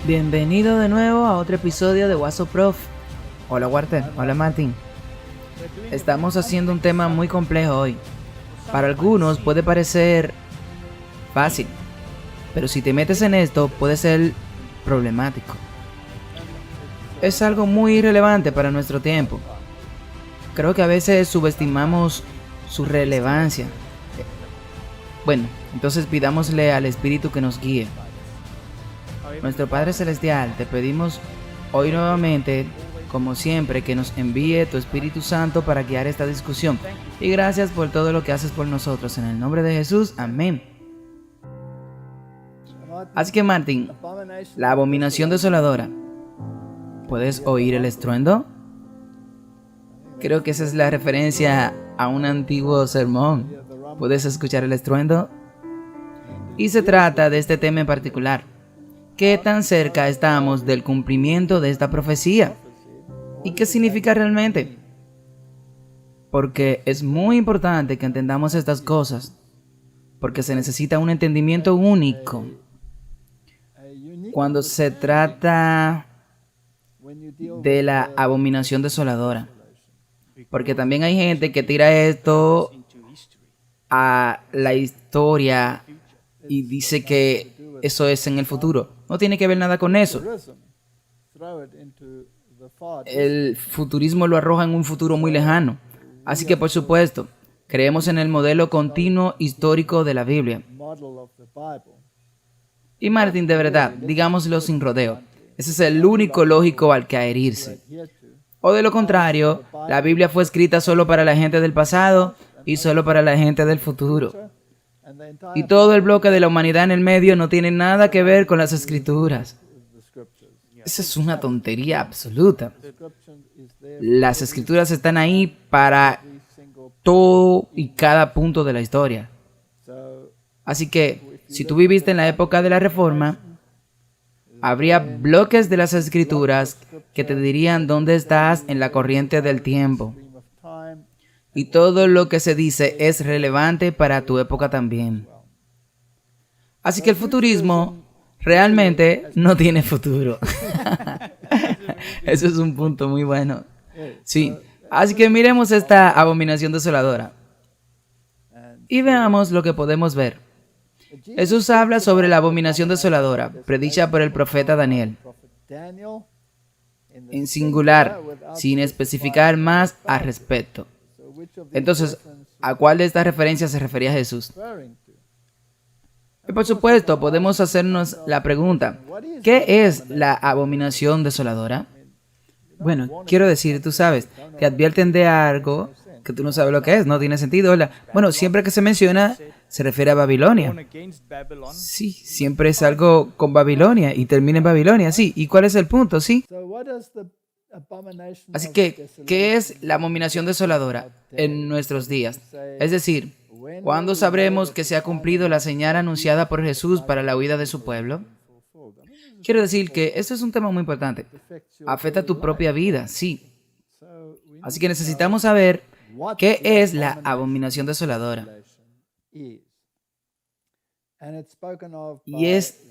Bienvenido de nuevo a otro episodio de Waso Prof. Hola Walter, hola Martín. Estamos haciendo un tema muy complejo hoy. Para algunos puede parecer fácil, pero si te metes en esto puede ser problemático. Es algo muy relevante para nuestro tiempo. Creo que a veces subestimamos su relevancia. Bueno, entonces pidámosle al Espíritu que nos guíe. Nuestro Padre Celestial, te pedimos hoy nuevamente, como siempre, que nos envíe tu Espíritu Santo para guiar esta discusión. Y gracias por todo lo que haces por nosotros. En el nombre de Jesús, amén. Así que Martín, la abominación desoladora. ¿Puedes oír el estruendo? Creo que esa es la referencia a un antiguo sermón. ¿Puedes escuchar el estruendo? Y se trata de este tema en particular. ¿Qué tan cerca estamos del cumplimiento de esta profecía? ¿Y qué significa realmente? Porque es muy importante que entendamos estas cosas, porque se necesita un entendimiento único cuando se trata de la abominación desoladora. Porque también hay gente que tira esto a la historia y dice que eso es en el futuro. No tiene que ver nada con eso. El futurismo lo arroja en un futuro muy lejano. Así que, por supuesto, creemos en el modelo continuo histórico de la Biblia. Y Martín, de verdad, digámoslo sin rodeo, ese es el único lógico al que adherirse. O de lo contrario, la Biblia fue escrita solo para la gente del pasado y solo para la gente del futuro. Y todo el bloque de la humanidad en el medio no tiene nada que ver con las escrituras. Esa es una tontería absoluta. Las escrituras están ahí para todo y cada punto de la historia. Así que, si tú viviste en la época de la Reforma, habría bloques de las escrituras que te dirían dónde estás en la corriente del tiempo. Y todo lo que se dice es relevante para tu época también. Así que el futurismo realmente no tiene futuro. Eso es un punto muy bueno. Sí, así que miremos esta abominación desoladora. Y veamos lo que podemos ver. Jesús habla sobre la abominación desoladora, predicha por el profeta Daniel. En singular, sin especificar más al respecto. Entonces, ¿a cuál de estas referencias se refería Jesús? Y por supuesto, podemos hacernos la pregunta, ¿qué es la abominación desoladora? Bueno, quiero decir, tú sabes, te advierten de algo que tú no sabes lo que es, no tiene sentido. Bueno, siempre que se menciona, se refiere a Babilonia. Sí, siempre es algo con Babilonia y termina en Babilonia, sí. ¿Y cuál es el punto? Sí. Así que, ¿qué es la abominación desoladora en nuestros días? Es decir, ¿cuándo sabremos que se ha cumplido la señal anunciada por Jesús para la huida de su pueblo? Quiero decir que esto es un tema muy importante. Afecta tu propia vida, sí. Así que necesitamos saber qué es la abominación desoladora. Y es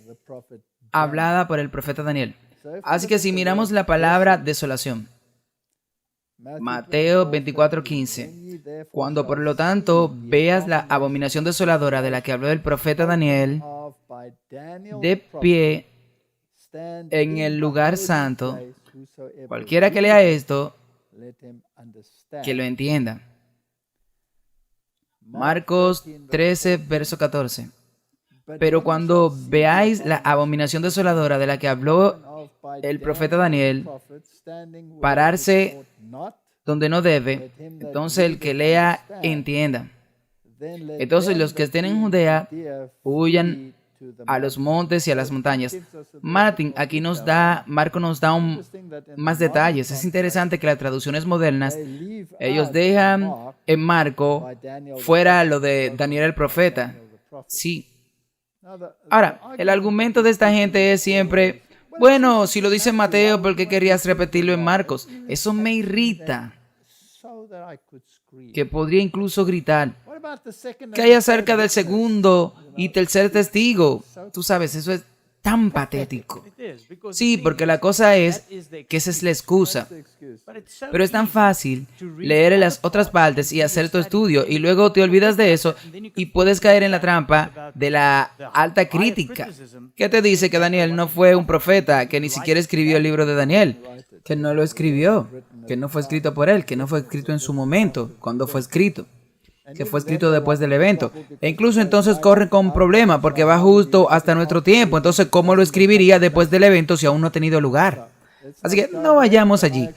hablada por el profeta Daniel. Así que si miramos la palabra desolación, Mateo 24:15, cuando por lo tanto veas la abominación desoladora de la que habló el profeta Daniel, de pie en el lugar santo, cualquiera que lea esto, que lo entienda. Marcos 13, verso 14. Pero cuando veáis la abominación desoladora de la que habló el profeta Daniel, pararse donde no debe, entonces el que lea entienda. Entonces los que estén en Judea huyan a los montes y a las montañas. Aquí Marco nos da más detalles. Es interesante que las traducciones modernas, ellos dejan en Marco fuera lo de Daniel el profeta. Sí. Ahora, el argumento de esta gente es siempre, bueno, si lo dice Mateo, ¿por qué querías repetirlo en Marcos? Eso me irrita. Que podría incluso gritar. ¿Qué hay acerca del segundo y tercer testigo? Tú sabes, eso es tan patético. Sí, porque la cosa es que esa es la excusa. Pero es tan fácil leer las otras partes y hacer tu estudio y luego te olvidas de eso y puedes caer en la trampa de la alta crítica. ¿Qué te dice que Daniel no fue un profeta, que ni siquiera escribió el libro de Daniel? Que no lo escribió, que no fue escrito por él, que no fue escrito en su momento, cuando fue escrito, que fue escrito después del evento. E incluso entonces corre con un problema porque va justo hasta nuestro tiempo. Entonces, ¿cómo lo escribiría después del evento si aún no ha tenido lugar? Así que no vayamos allí.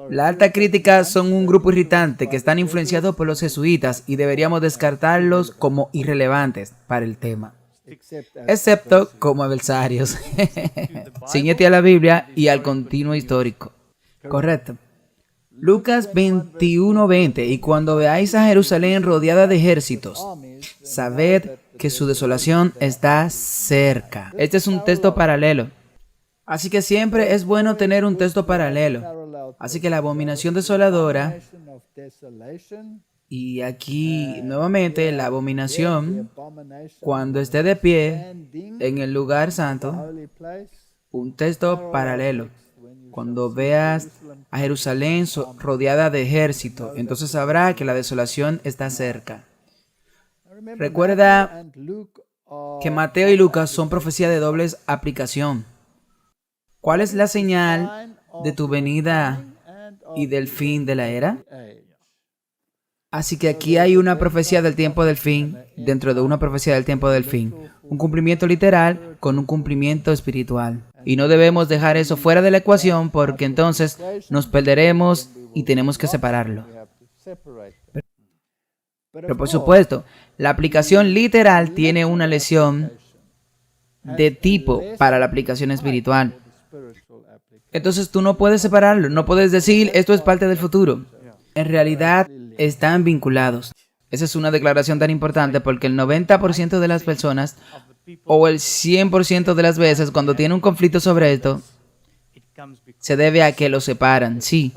La alta crítica son un grupo irritante que están influenciados por los jesuitas y deberíamos descartarlos como irrelevantes para el tema. Excepto como adversarios. Ciñete a la Biblia y al continuo histórico. Correcto. Lucas 21:20. Y cuando veáis a Jerusalén rodeada de ejércitos, sabed que su desolación está cerca. Este es un texto paralelo. Así que siempre es bueno tener un texto paralelo. Así que la abominación desoladora, y aquí nuevamente la abominación, cuando esté de pie en el lugar santo, un texto paralelo. Cuando veas a Jerusalén rodeada de ejército, entonces sabrá que la desolación está cerca. Recuerda que Mateo y Lucas son profecías de doble aplicación. ¿Cuál es la señal de tu venida y del fin de la era? Así que aquí hay una profecía del tiempo del fin, dentro de una profecía del tiempo del fin. Un cumplimiento literal con un cumplimiento espiritual. Y no debemos dejar eso fuera de la ecuación porque entonces nos perderemos y tenemos que separarlo. Pero por supuesto, la aplicación literal tiene una lección de tipo para la aplicación espiritual. Entonces tú no puedes separarlo, no puedes decir esto es parte del futuro. En realidad están vinculados. Esa es una declaración tan importante porque el 90% de las personas o el 100% de las veces cuando tiene un conflicto sobre esto se debe a que lo separan, sí.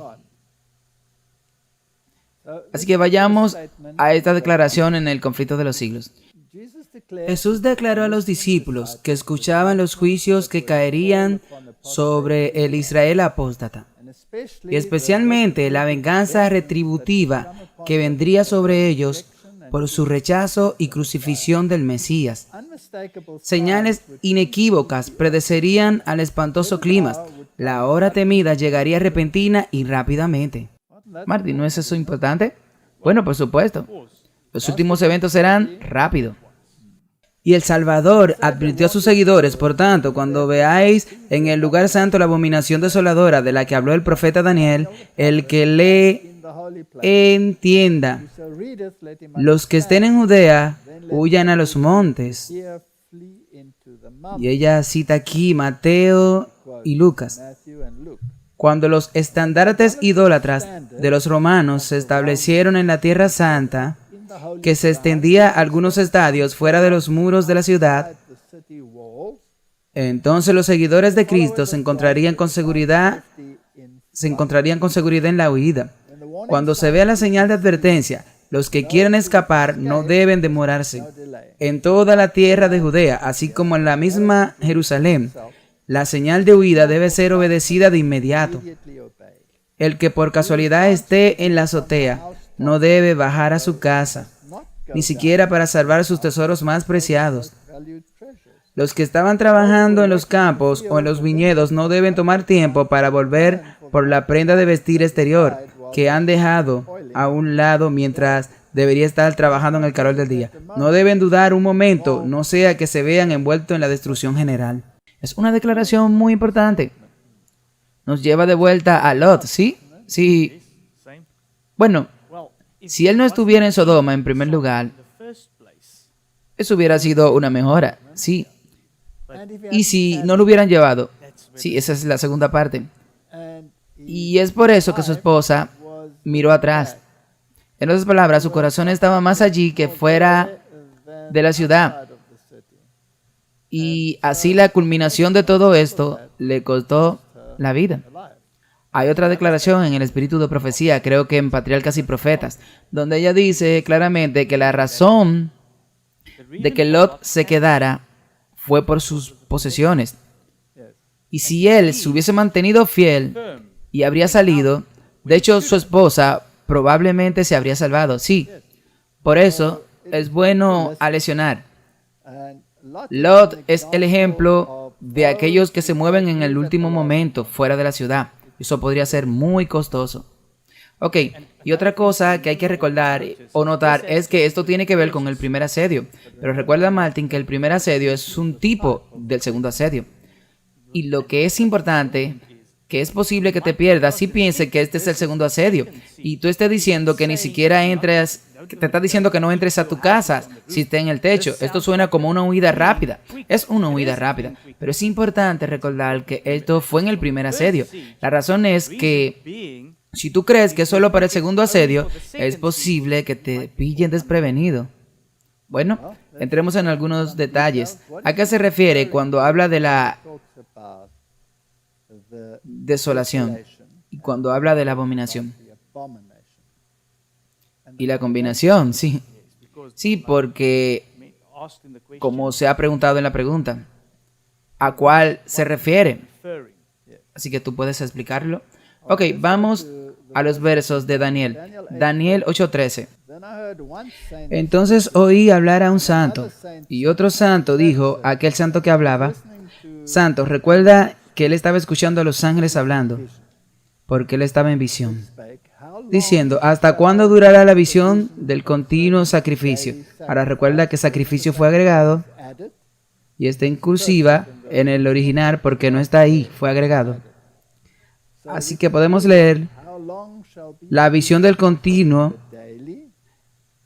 Así que vayamos a esta declaración en el conflicto de los siglos. Jesús declaró a los discípulos que escuchaban los juicios que caerían sobre el Israel apóstata, y especialmente la venganza retributiva que vendría sobre ellos por su rechazo y crucifixión del Mesías. Señales inequívocas predecerían al espantoso clima. La hora temida llegaría repentina y rápidamente. Martín, ¿no es eso importante? Bueno, por supuesto. Los últimos eventos serán rápidos. Y el Salvador advirtió a sus seguidores, por tanto, cuando veáis en el lugar santo la abominación desoladora de la que habló el profeta Daniel, el que lee entienda. Los que estén en Judea, huyan a los montes. Y ella cita aquí Mateo y Lucas. Cuando los estandartes idólatras de los romanos se establecieron en la Tierra Santa, que se extendía algunos estadios fuera de los muros de la ciudad, entonces los seguidores de Cristo se encontrarían con seguridad en la huida. Cuando se vea la señal de advertencia, los que quieren escapar no deben demorarse. En toda la tierra de Judea, así como en la misma Jerusalén, la señal de huida debe ser obedecida de inmediato. El que por casualidad esté en la azotea no debe bajar a su casa, ni siquiera para salvar sus tesoros más preciados. Los que estaban trabajando en los campos o en los viñedos no deben tomar tiempo para volver por la prenda de vestir exterior que han dejado a un lado mientras debería estar trabajando en el calor del día. No deben dudar un momento, no sea que se vean envueltos en la destrucción general. Es una declaración muy importante. Nos lleva de vuelta a Lot, ¿sí? Sí. Bueno, si él no estuviera en Sodoma en primer lugar, eso hubiera sido una mejora, sí. Y si no lo hubieran llevado, sí, esa es la segunda parte. Y es por eso que su esposa miró atrás. En otras palabras, su corazón estaba más allí que fuera de la ciudad. Y así la culminación de todo esto le costó la vida. Hay otra declaración en el espíritu de profecía, creo que en Patriarcas y Profetas, donde ella dice claramente que la razón de que Lot se quedara fue por sus posesiones. Y si él se hubiese mantenido fiel y habría salido, de hecho su esposa probablemente se habría salvado, sí. Por eso es bueno aleccionar. Lot es el ejemplo de aquellos que se mueven en el último momento fuera de la ciudad. Eso podría ser muy costoso. Ok, y otra cosa que hay que recordar o notar es que esto tiene que ver con el primer asedio. Pero recuerda, Martin, que el primer asedio es un tipo del segundo asedio. Y lo que es importante, que es posible que te pierdas si pienses que este es el segundo asedio. Y tú estés diciendo que ni siquiera entres, que te está diciendo que no entres a tu casa si está en el techo. Esto suena como una huida rápida. Es una huida rápida. Pero es importante recordar que esto fue en el primer asedio. La razón es que si tú crees que es solo para el segundo asedio, es posible que te pillen desprevenido. Bueno, entremos en algunos detalles. ¿A qué se refiere cuando habla de la desolación y cuando habla de la abominación? Y la combinación, sí. Sí, porque, como se ha preguntado en la pregunta, ¿a cuál se refiere? Así que tú puedes explicarlo. Ok, vamos a los versos de Daniel. Daniel 8:13. Entonces oí hablar a un santo, y otro santo dijo a aquel santo que hablaba: Santo, recuerda que él estaba escuchando a los ángeles hablando, porque él estaba en visión, diciendo: ¿hasta cuándo durará la visión del continuo sacrificio? Ahora recuerda que sacrificio fue agregado, y está en cursiva en el original porque no está ahí, fue agregado. Así que podemos leer la visión del continuo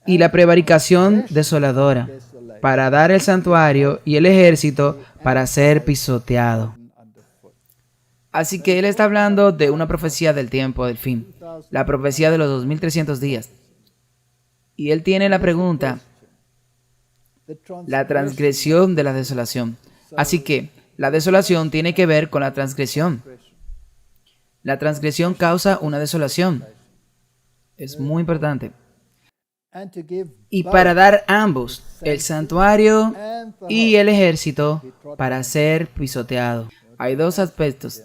y la prevaricación desoladora para dar el santuario y el ejército para ser pisoteado. Así que él está hablando de una profecía del tiempo del fin, la profecía de los 2300 días. Y él tiene la pregunta, la transgresión de la desolación. Así que la desolación tiene que ver con la transgresión. La transgresión causa una desolación. Es muy importante. Y para dar ambos, el santuario y el ejército, para ser pisoteado. Hay dos aspectos.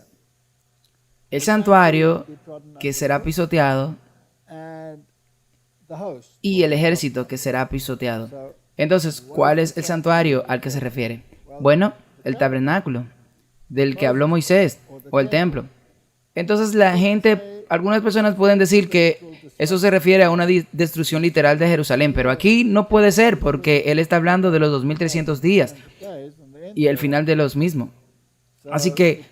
El santuario, que será pisoteado, y el ejército, que será pisoteado. Entonces, ¿cuál es el santuario al que se refiere? Bueno, el tabernáculo, del que habló Moisés, o el templo. Entonces la gente, algunas personas pueden decir que eso se refiere a una destrucción literal de Jerusalén, pero aquí no puede ser porque él está hablando de los 2300 días y el final de los mismos. Así que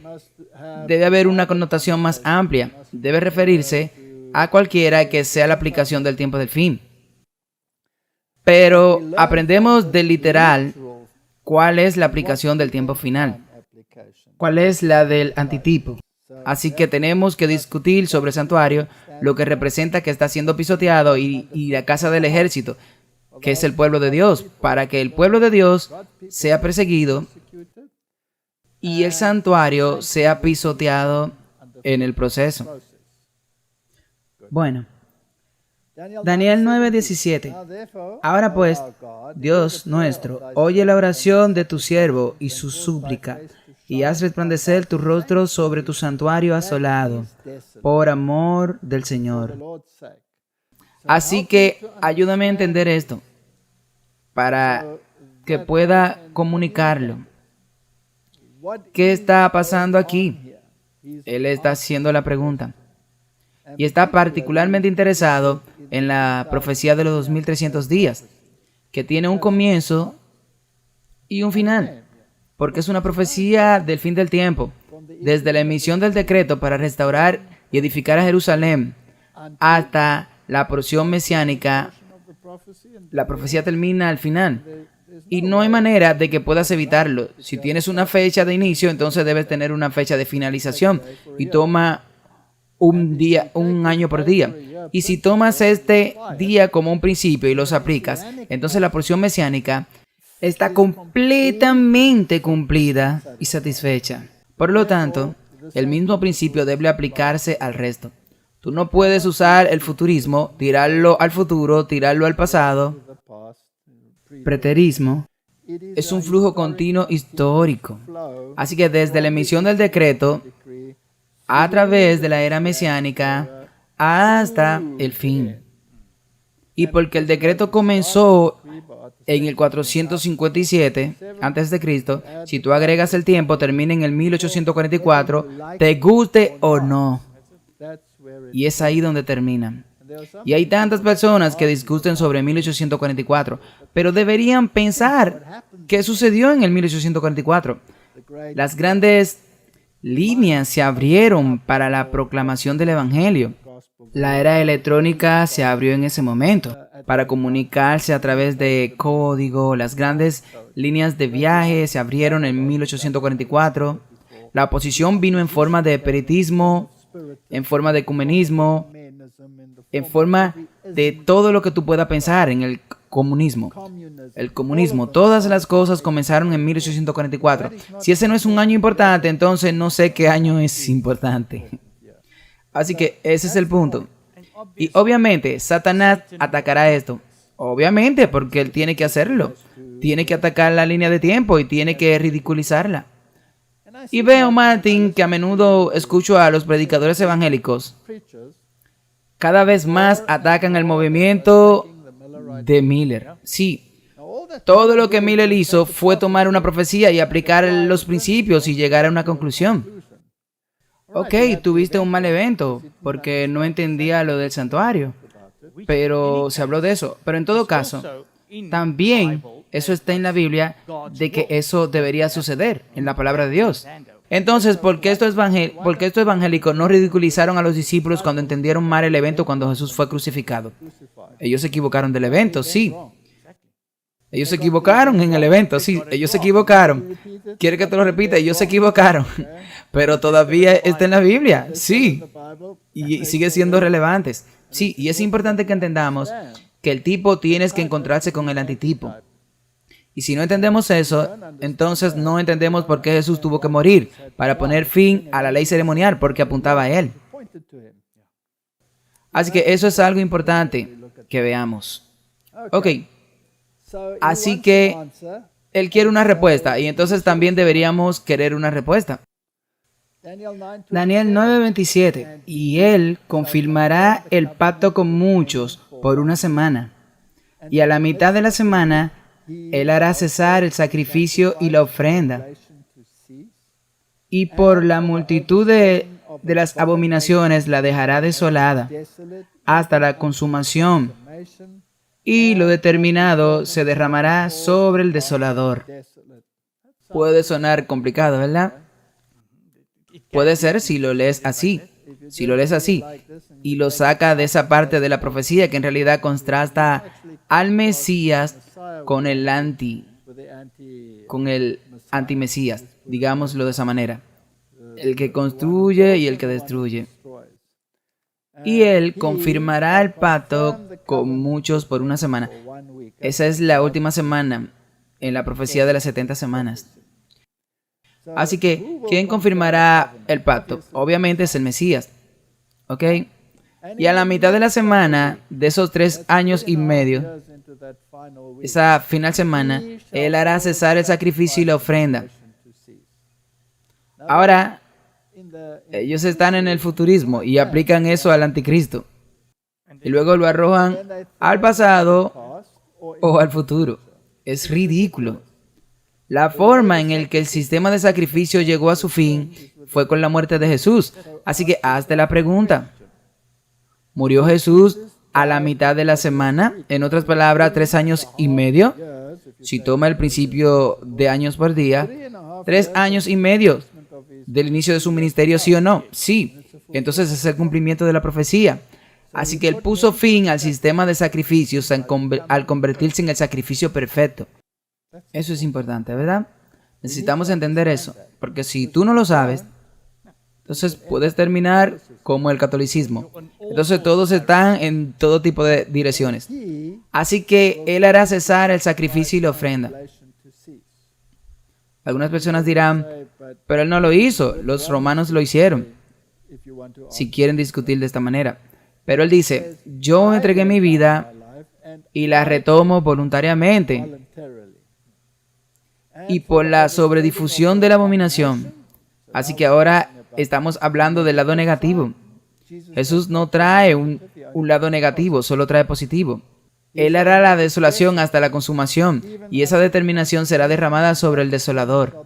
debe haber una connotación más amplia, debe referirse a cualquiera que sea la aplicación del tiempo del fin. Pero aprendemos del literal cuál es la aplicación del tiempo final, cuál es la del antitipo. Así que tenemos que discutir sobre el santuario, lo que representa que está siendo pisoteado, y la casa del ejército, que es el pueblo de Dios, para que el pueblo de Dios sea perseguido y el santuario sea pisoteado en el proceso. Bueno, Daniel 9:17. Ahora pues, Dios nuestro, oye la oración de tu siervo y su súplica, y haz resplandecer tu rostro sobre tu santuario asolado, por amor del Señor. Así que ayúdame a entender esto, para que pueda comunicarlo. ¿Qué está pasando aquí? Él está haciendo la pregunta. Y está particularmente interesado en la profecía de los 2300 días, que tiene un comienzo y un final. Porque es una profecía del fin del tiempo, desde la emisión del decreto para restaurar y edificar a Jerusalén hasta la porción mesiánica. La profecía termina al final y no hay manera de que puedas evitarlo. Si tienes una fecha de inicio, entonces debes tener una fecha de finalización y toma un día, un año por día. Y si tomas este día como un principio y los aplicas, entonces la porción mesiánica está completamente cumplida y satisfecha. Por lo tanto, el mismo principio debe aplicarse al resto. Tú no puedes usar el futurismo, tirarlo al futuro, tirarlo al pasado, preterismo, Es un flujo continuo histórico. Así que desde la emisión del decreto, a través de la era mesiánica, hasta el fin. Y porque el decreto comenzó en el 457 antes de Cristo, si tú agregas el tiempo, termina en el 1844, te guste o no. Y es ahí donde termina. Y hay tantas personas que discuten sobre 1844, pero deberían pensar qué sucedió en el 1844. Las grandes líneas se abrieron para la proclamación del Evangelio. La era electrónica se abrió en ese momento para comunicarse a través de código. Las grandes líneas de viaje se abrieron en 1844. La oposición vino en forma de espiritismo, en forma de ecumenismo, en forma de todo lo que tú puedas pensar en el comunismo. El comunismo, todas las cosas comenzaron en 1844. Si ese no es un año importante, entonces no sé qué año es importante. Así que ese es el punto. Y obviamente Satanás atacará esto. Obviamente, porque él tiene que hacerlo. Tiene que atacar la línea de tiempo y tiene que ridiculizarla. Y veo, Martin, que a menudo escucho a los predicadores evangélicos. Cada vez más atacan el movimiento de Miller. Sí, todo lo que Miller hizo fue tomar una profecía y aplicar los principios y llegar a una conclusión. Ok, tuviste un mal evento porque no entendía lo del santuario, pero se habló de eso. Pero en todo caso, también eso está en la Biblia de que eso debería suceder en la palabra de Dios. Entonces, ¿por qué estos evangélicos no ridiculizaron a los discípulos cuando entendieron mal el evento cuando Jesús fue crucificado? Ellos se equivocaron del evento, sí. Ellos se equivocaron en el evento, sí. Ellos se equivocaron. ¿Quiere que te lo repita? Ellos se equivocaron. Pero todavía está en la Biblia, sí. Y sigue siendo relevantes. Sí, y es importante que entendamos que el tipo tienes que encontrarse con el antitipo. Y si no entendemos eso, entonces no entendemos por qué Jesús tuvo que morir para poner fin a la ley ceremonial, porque apuntaba a él. Así que eso es algo importante que veamos. Ok. Así que él quiere una respuesta y entonces también deberíamos querer una respuesta. Daniel 9:27. Y él confirmará el pacto con muchos por una semana. Y a la mitad de la semana, él hará cesar el sacrificio y la ofrenda. Y por la multitud de las abominaciones la dejará desolada hasta la consumación. Y lo determinado se derramará sobre el desolador. Puede sonar complicado, ¿verdad? Puede ser si lo lees así. Si lo lees así y lo saca de esa parte de la profecía que en realidad contrasta al Mesías con el antimesías, digámoslo de esa manera. El que construye y el que destruye. Y él confirmará el pacto con muchos por una semana. Esa es la última semana en la profecía de las 70 semanas. Así que, ¿quién confirmará el pacto? Obviamente es el Mesías. ¿Ok? Y a la mitad de la semana, de esos 3 años y medio, esa final semana, él hará cesar el sacrificio y la ofrenda. Ahora, ellos están en el futurismo y aplican eso al anticristo. Y luego lo arrojan al pasado o al futuro. Es ridículo. La forma en la que el sistema de sacrificio llegó a su fin fue con la muerte de Jesús. Así que hazte la pregunta. ¿Murió Jesús a la mitad de la semana? En otras palabras, 3 años y medio. Si toma el principio de años por día, 3 años y medio del inicio de su ministerio, ¿sí o no? Sí. Entonces es el cumplimiento de la profecía. Así que él puso fin al sistema de sacrificios al convertirse en el sacrificio perfecto. Eso es importante, ¿verdad? Necesitamos entender eso, porque si tú no lo sabes, entonces puedes terminar como el catolicismo. Entonces todos están en todo tipo de direcciones. Así que él hará cesar el sacrificio y la ofrenda. Algunas personas dirán, pero él no lo hizo, los romanos lo hicieron. Si quieren discutir de esta manera. Pero él dice, yo entregué mi vida y la retomo voluntariamente. y por la sobredifusión de la abominación. Así que ahora estamos hablando del lado negativo. Jesús no trae un lado negativo, solo trae positivo. Él hará la desolación hasta la consumación, y esa determinación será derramada sobre el desolador.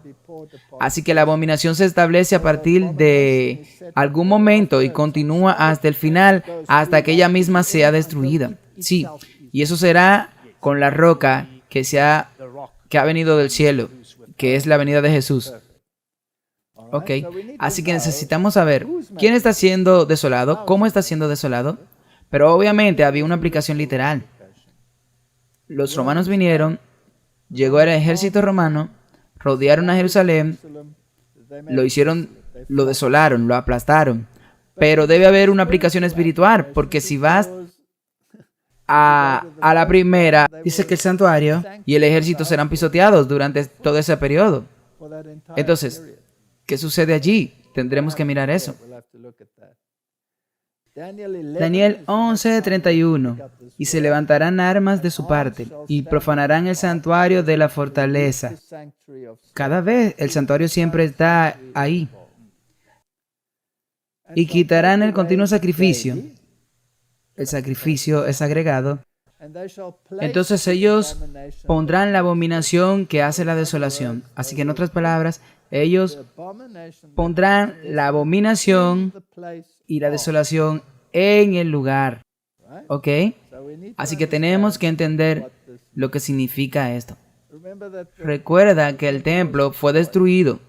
Así que la abominación se establece a partir de algún momento y continúa hasta el final, hasta que ella misma sea destruida. Sí, y eso será con la roca que ha venido del cielo, que es la venida de Jesús. Ok, así que necesitamos saber quién está siendo desolado, cómo está siendo desolado, pero obviamente había una aplicación literal. Los romanos vinieron, llegó el ejército romano, rodearon a Jerusalén, lo desolaron, lo aplastaron. Pero debe haber una aplicación espiritual, porque si vas a la primera, dice que el santuario y el ejército serán pisoteados durante todo ese periodo. Entonces, ¿qué sucede allí? Tendremos que mirar eso. Daniel 11:31. Y se levantarán armas de su parte y profanarán el santuario de la fortaleza. Cada vez el santuario siempre está ahí. Y quitarán el continuo sacrificio. El sacrificio es agregado. Entonces ellos pondrán la abominación que hace la desolación. Así que en otras palabras, ellos pondrán la abominación y la desolación en el lugar. ¿Ok? Así que tenemos que entender lo que significa esto. Recuerda que el templo fue destruido.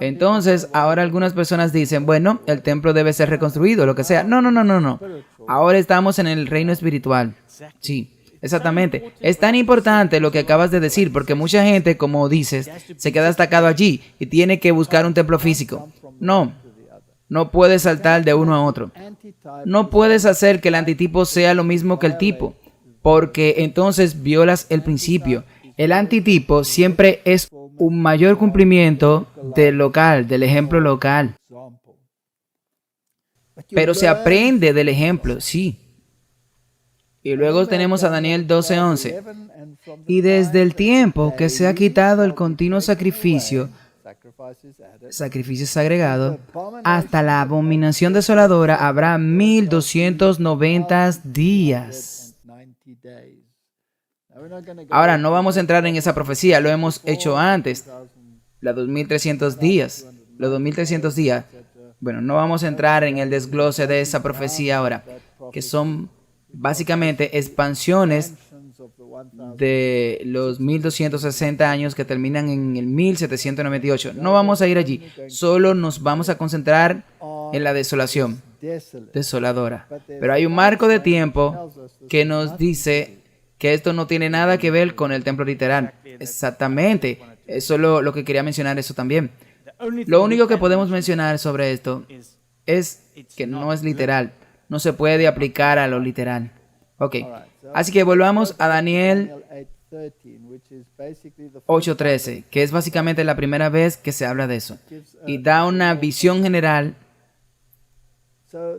Entonces, ahora algunas personas dicen, bueno, el templo debe ser reconstruido, lo que sea. No. Ahora estamos en el reino espiritual. Sí, exactamente. Es tan importante lo que acabas de decir, porque mucha gente, como dices, se queda estancado allí y tiene que buscar un templo físico. No puedes saltar de uno a otro. No puedes hacer que el antitipo sea lo mismo que el tipo, porque entonces violas el principio. El antitipo siempre es un mayor cumplimiento del ejemplo local. Pero se aprende del ejemplo, sí. Y luego tenemos a Daniel 12:11. Y desde el tiempo que se ha quitado el continuo sacrificio agregado, hasta la abominación desoladora habrá 1290 días. Ahora, no vamos a entrar en esa profecía, lo hemos hecho antes, los 2300 días. Bueno, no vamos a entrar en el desglose de esa profecía ahora, que son básicamente expansiones de los 1260 años que terminan en el 1798. No vamos a ir allí, solo nos vamos a concentrar en la desolación desoladora. Pero hay un marco de tiempo que nos dice que esto no tiene nada que ver con el templo literal. Exactamente, eso es lo que quería mencionar, eso también. Lo único que podemos mencionar sobre esto es que no es literal, no se puede aplicar a lo literal. Ok, así que volvamos a Daniel 8:13, que es básicamente la primera vez que se habla de eso, y da una visión general.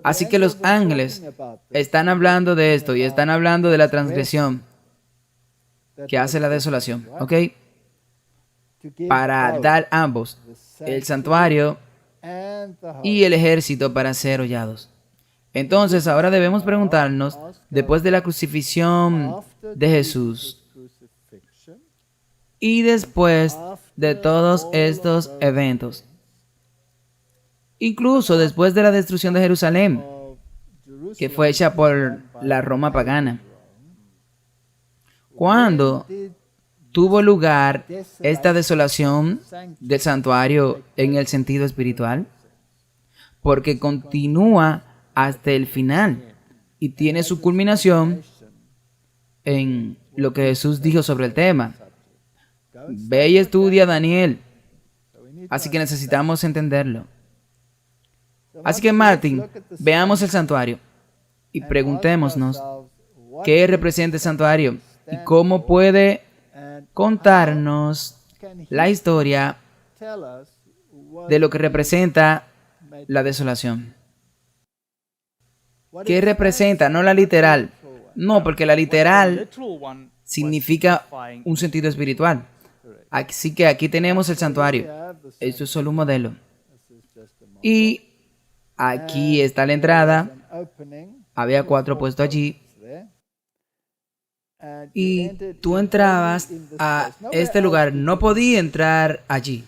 Así que los ángeles están hablando de esto y están hablando de la transgresión que hace la desolación, ¿ok? Para dar ambos, el santuario y el ejército, para ser hollados. Entonces, ahora debemos preguntarnos, después de la crucifixión de Jesús y después de todos estos eventos, incluso después de la destrucción de Jerusalén, que fue hecha por la Roma pagana, ¿cuándo tuvo lugar esta desolación del santuario en el sentido espiritual? Porque continúa hasta el final y tiene su culminación en lo que Jesús dijo sobre el tema. Ve y estudia Daniel. Así que necesitamos entenderlo. Así que, Martin, veamos el santuario y preguntémonos qué representa el santuario y cómo puede contarnos la historia de lo que representa la desolación. ¿Qué representa? No la literal. No, porque la literal significa un sentido espiritual. Así que aquí tenemos el santuario. Esto es solo un modelo. Y aquí está la entrada. Había 4 puestos allí. Y tú entrabas a este lugar. No podía entrar allí.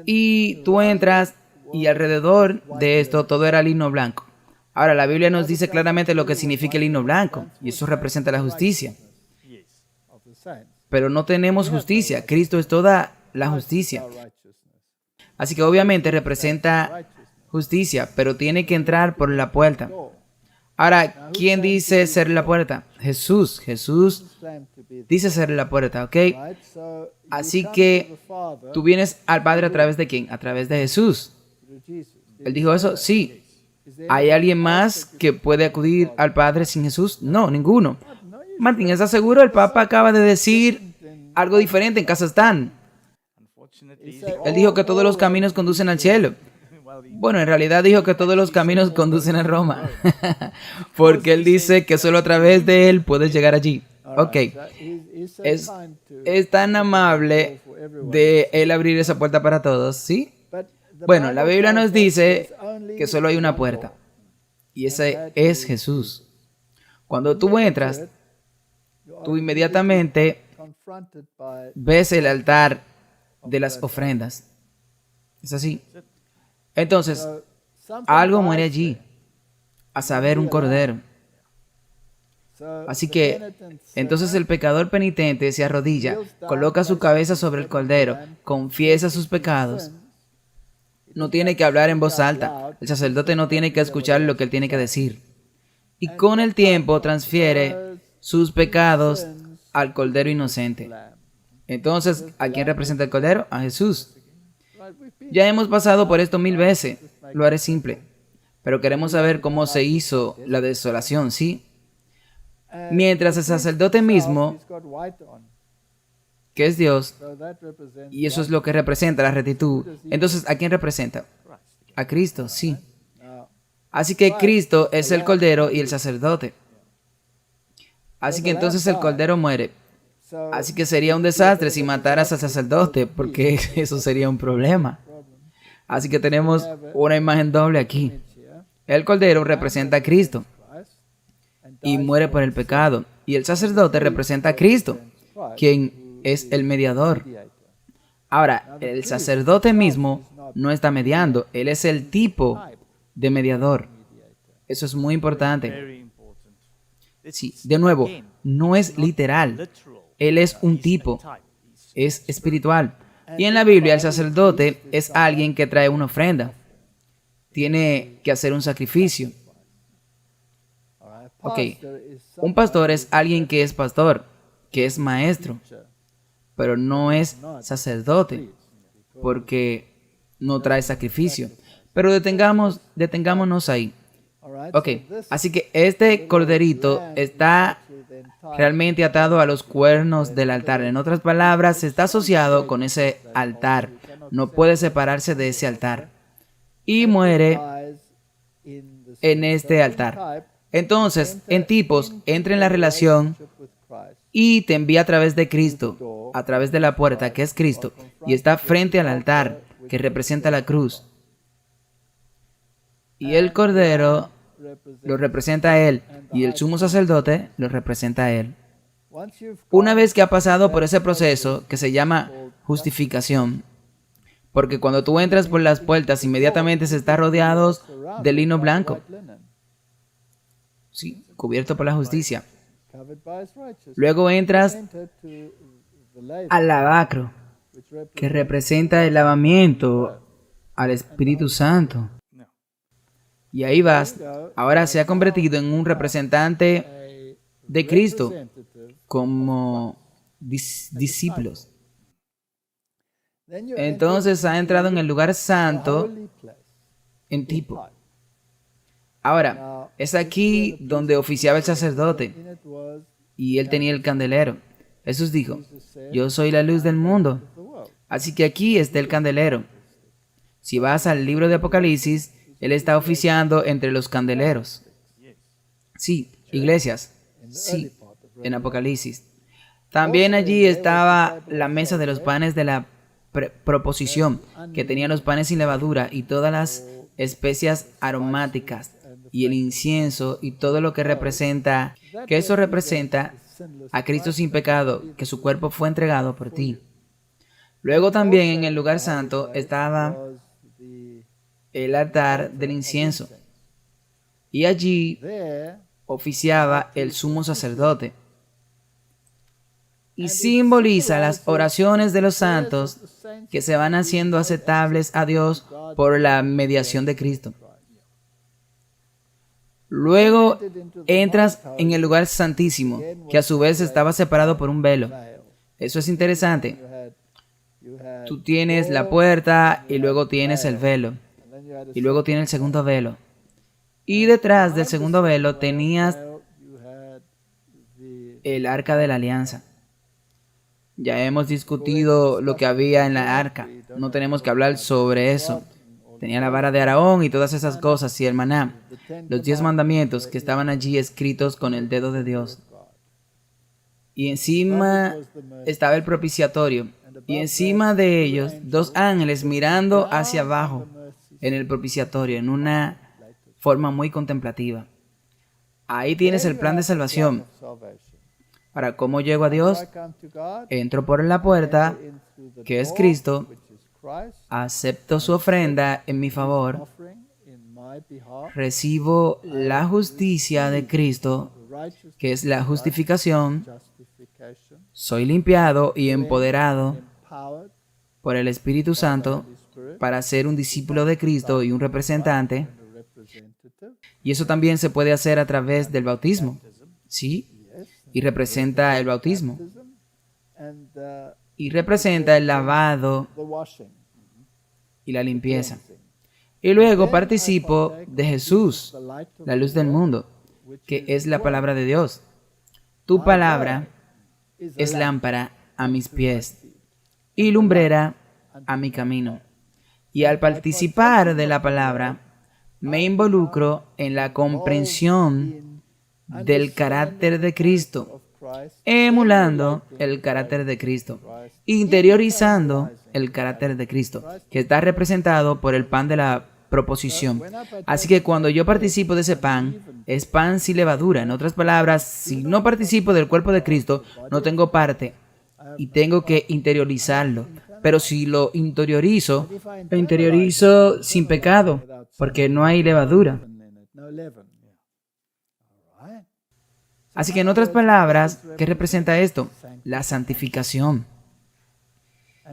Y tú entras y alrededor de esto todo era lino blanco. Ahora, la Biblia nos dice claramente lo que significa el lino blanco. Y eso representa la justicia. Pero no tenemos justicia. Cristo es toda la justicia. Así que obviamente representa justicia, pero tiene que entrar por la puerta. Ahora, ¿quién dice ser la puerta? Jesús. Jesús dice ser la puerta, ¿ok? Así que tú vienes al Padre a través de ¿quién? A través de Jesús. ¿Él dijo eso? Sí. ¿Hay alguien más que puede acudir al Padre sin Jesús? No, ninguno. Martín, ¿estás seguro? El Papa acaba de decir algo diferente en Kazajstán. Él dijo que todos los caminos conducen al cielo. Bueno, en realidad dijo que todos los caminos conducen a Roma. Porque él dice que solo a través de él puedes llegar allí. Ok. Es tan amable de él abrir esa puerta para todos, ¿sí? Bueno, la Biblia nos dice que solo hay una puerta. Y ese es Jesús. Cuando tú entras, tú inmediatamente ves el altar de las ofrendas. Es así. Entonces, algo muere allí, a saber, un cordero. Así que, entonces el pecador penitente se arrodilla, coloca su cabeza sobre el cordero, confiesa sus pecados. No tiene que hablar en voz alta. El sacerdote no tiene que escuchar lo que él tiene que decir. Y con el tiempo transfiere sus pecados al cordero inocente. Entonces, ¿a quién representa el cordero? A Jesús. Ya hemos pasado por esto 1000 veces. Lo haré simple. Pero queremos saber cómo se hizo la desolación, ¿sí? Mientras el sacerdote mismo, que es Dios, y eso es lo que representa la rectitud. Entonces, ¿a quién representa? A Cristo, sí. Así que Cristo es el cordero y el sacerdote. Así que entonces el cordero muere. Así que sería un desastre si mataras al sacerdote, porque eso sería un problema. Así que tenemos una imagen doble aquí. El cordero representa a Cristo y muere por el pecado. Y el sacerdote representa a Cristo, quien es el mediador. Ahora, el sacerdote mismo no está mediando. Él es el tipo de mediador. Eso es muy importante. Sí, de nuevo, no es literal. Él es un tipo, es espiritual. Y en la Biblia el sacerdote es alguien que trae una ofrenda. Tiene que hacer un sacrificio. Ok, un pastor es alguien que es pastor, que es maestro, pero no es sacerdote, porque no trae sacrificio. Pero detengámonos ahí. Ok, así que este corderito está realmente atado a los cuernos del altar. En otras palabras, está asociado con ese altar. No puede separarse de ese altar. Y muere en este altar. Entonces, en tipos, entra en la relación y te envía a través de Cristo, a través de la puerta, que es Cristo, y está frente al altar, que representa la cruz. Y el cordero lo representa a él, y el sumo sacerdote lo representa a él. Una vez que ha pasado por ese proceso que se llama justificación, porque cuando tú entras por las puertas, inmediatamente se está rodeado de lino blanco. Sí, cubierto por la justicia. Luego entras al lavacro, que representa el lavamiento al Espíritu Santo. Y ahí vas. Ahora se ha convertido en un representante de Cristo como discípulos. Entonces ha entrado en el lugar santo en tipo. Ahora, es aquí donde oficiaba el sacerdote y él tenía el candelero. Jesús dijo, yo soy la luz del mundo. Así que aquí está el candelero. Si vas al libro de Apocalipsis, él está oficiando entre los candeleros. Sí, iglesias. Sí, en Apocalipsis. También allí estaba la mesa de los panes de la proposición, que tenía los panes sin levadura y todas las especias aromáticas y el incienso y todo lo que representa, que eso representa a Cristo sin pecado, que su cuerpo fue entregado por ti. Luego también en el lugar santo estaba el altar del incienso y allí oficiaba el sumo sacerdote y simboliza las oraciones de los santos que se van haciendo aceptables a Dios por la mediación de Cristo. Luego entras en el lugar santísimo, que a su vez estaba separado por un velo. Eso es interesante. Tú tienes la puerta y luego tienes el velo. Y luego tienes el segundo velo. Y detrás del segundo velo tenías el arca de la alianza. Ya hemos discutido lo que había en la arca. No tenemos que hablar sobre eso. Tenía la vara de Aarón y todas esas cosas y el maná. Los 10 mandamientos que estaban allí escritos con el dedo de Dios. Y encima estaba el propiciatorio. Y encima de ellos, 2 ángeles mirando hacia abajo en el propiciatorio, en una forma muy contemplativa. Ahí tienes el plan de salvación. Para cómo llego a Dios, entro por la puerta, que es Cristo, acepto su ofrenda en mi favor, recibo la justicia de Cristo, que es la justificación, soy limpiado y empoderado por el Espíritu Santo para ser un discípulo de Cristo y un representante. Y eso también se puede hacer a través del bautismo, ¿sí? Y representa el bautismo. Y representa el lavado y la limpieza. Y luego participo de Jesús, la luz del mundo, que es la palabra de Dios. Tu palabra es lámpara a mis pies y lumbrera a mi camino. Y al participar de la palabra, me involucro en la comprensión del carácter de Cristo, emulando el carácter de Cristo, interiorizando el carácter de Cristo, que está representado por el pan de la proposición. Así que cuando yo participo de ese pan, es pan sin levadura. En otras palabras, si no participo del cuerpo de Cristo, no tengo parte y tengo que interiorizarlo. Pero si lo interiorizo sin pecado, porque no hay levadura. Así que en otras palabras, ¿qué representa esto? La santificación.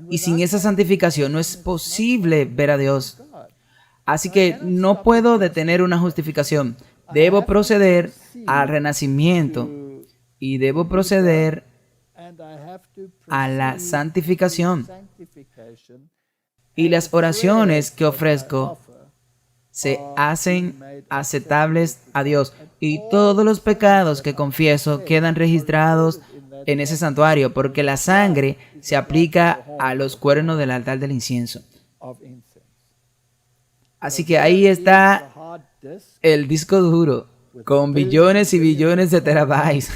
Y sin esa santificación no es posible ver a Dios. Así que no puedo detener una justificación. Debo proceder al renacimiento y debo proceder a la santificación. Y las oraciones que ofrezco se hacen aceptables a Dios. Y todos los pecados que confieso quedan registrados en ese santuario, porque la sangre se aplica a los cuernos del altar del incienso. Así que ahí está el disco duro con billones y billones de terabytes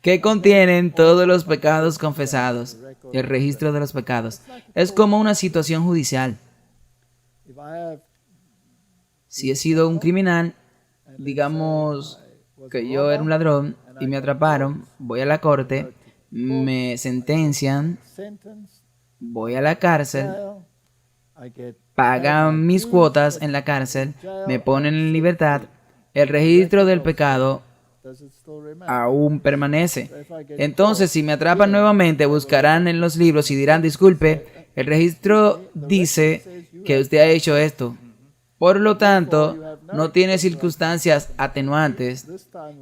que contienen todos los pecados confesados, el registro de los pecados. Es como una situación judicial. Si he sido un criminal, digamos que yo era un ladrón y me atraparon, voy a la corte, me sentencian, voy a la cárcel, pagan mis cuotas en la cárcel, me ponen en libertad, el registro del pecado aún permanece. Entonces, si me atrapan nuevamente, buscarán en los libros y dirán, disculpe, el registro dice que usted ha hecho esto. Por lo tanto, no tiene circunstancias atenuantes.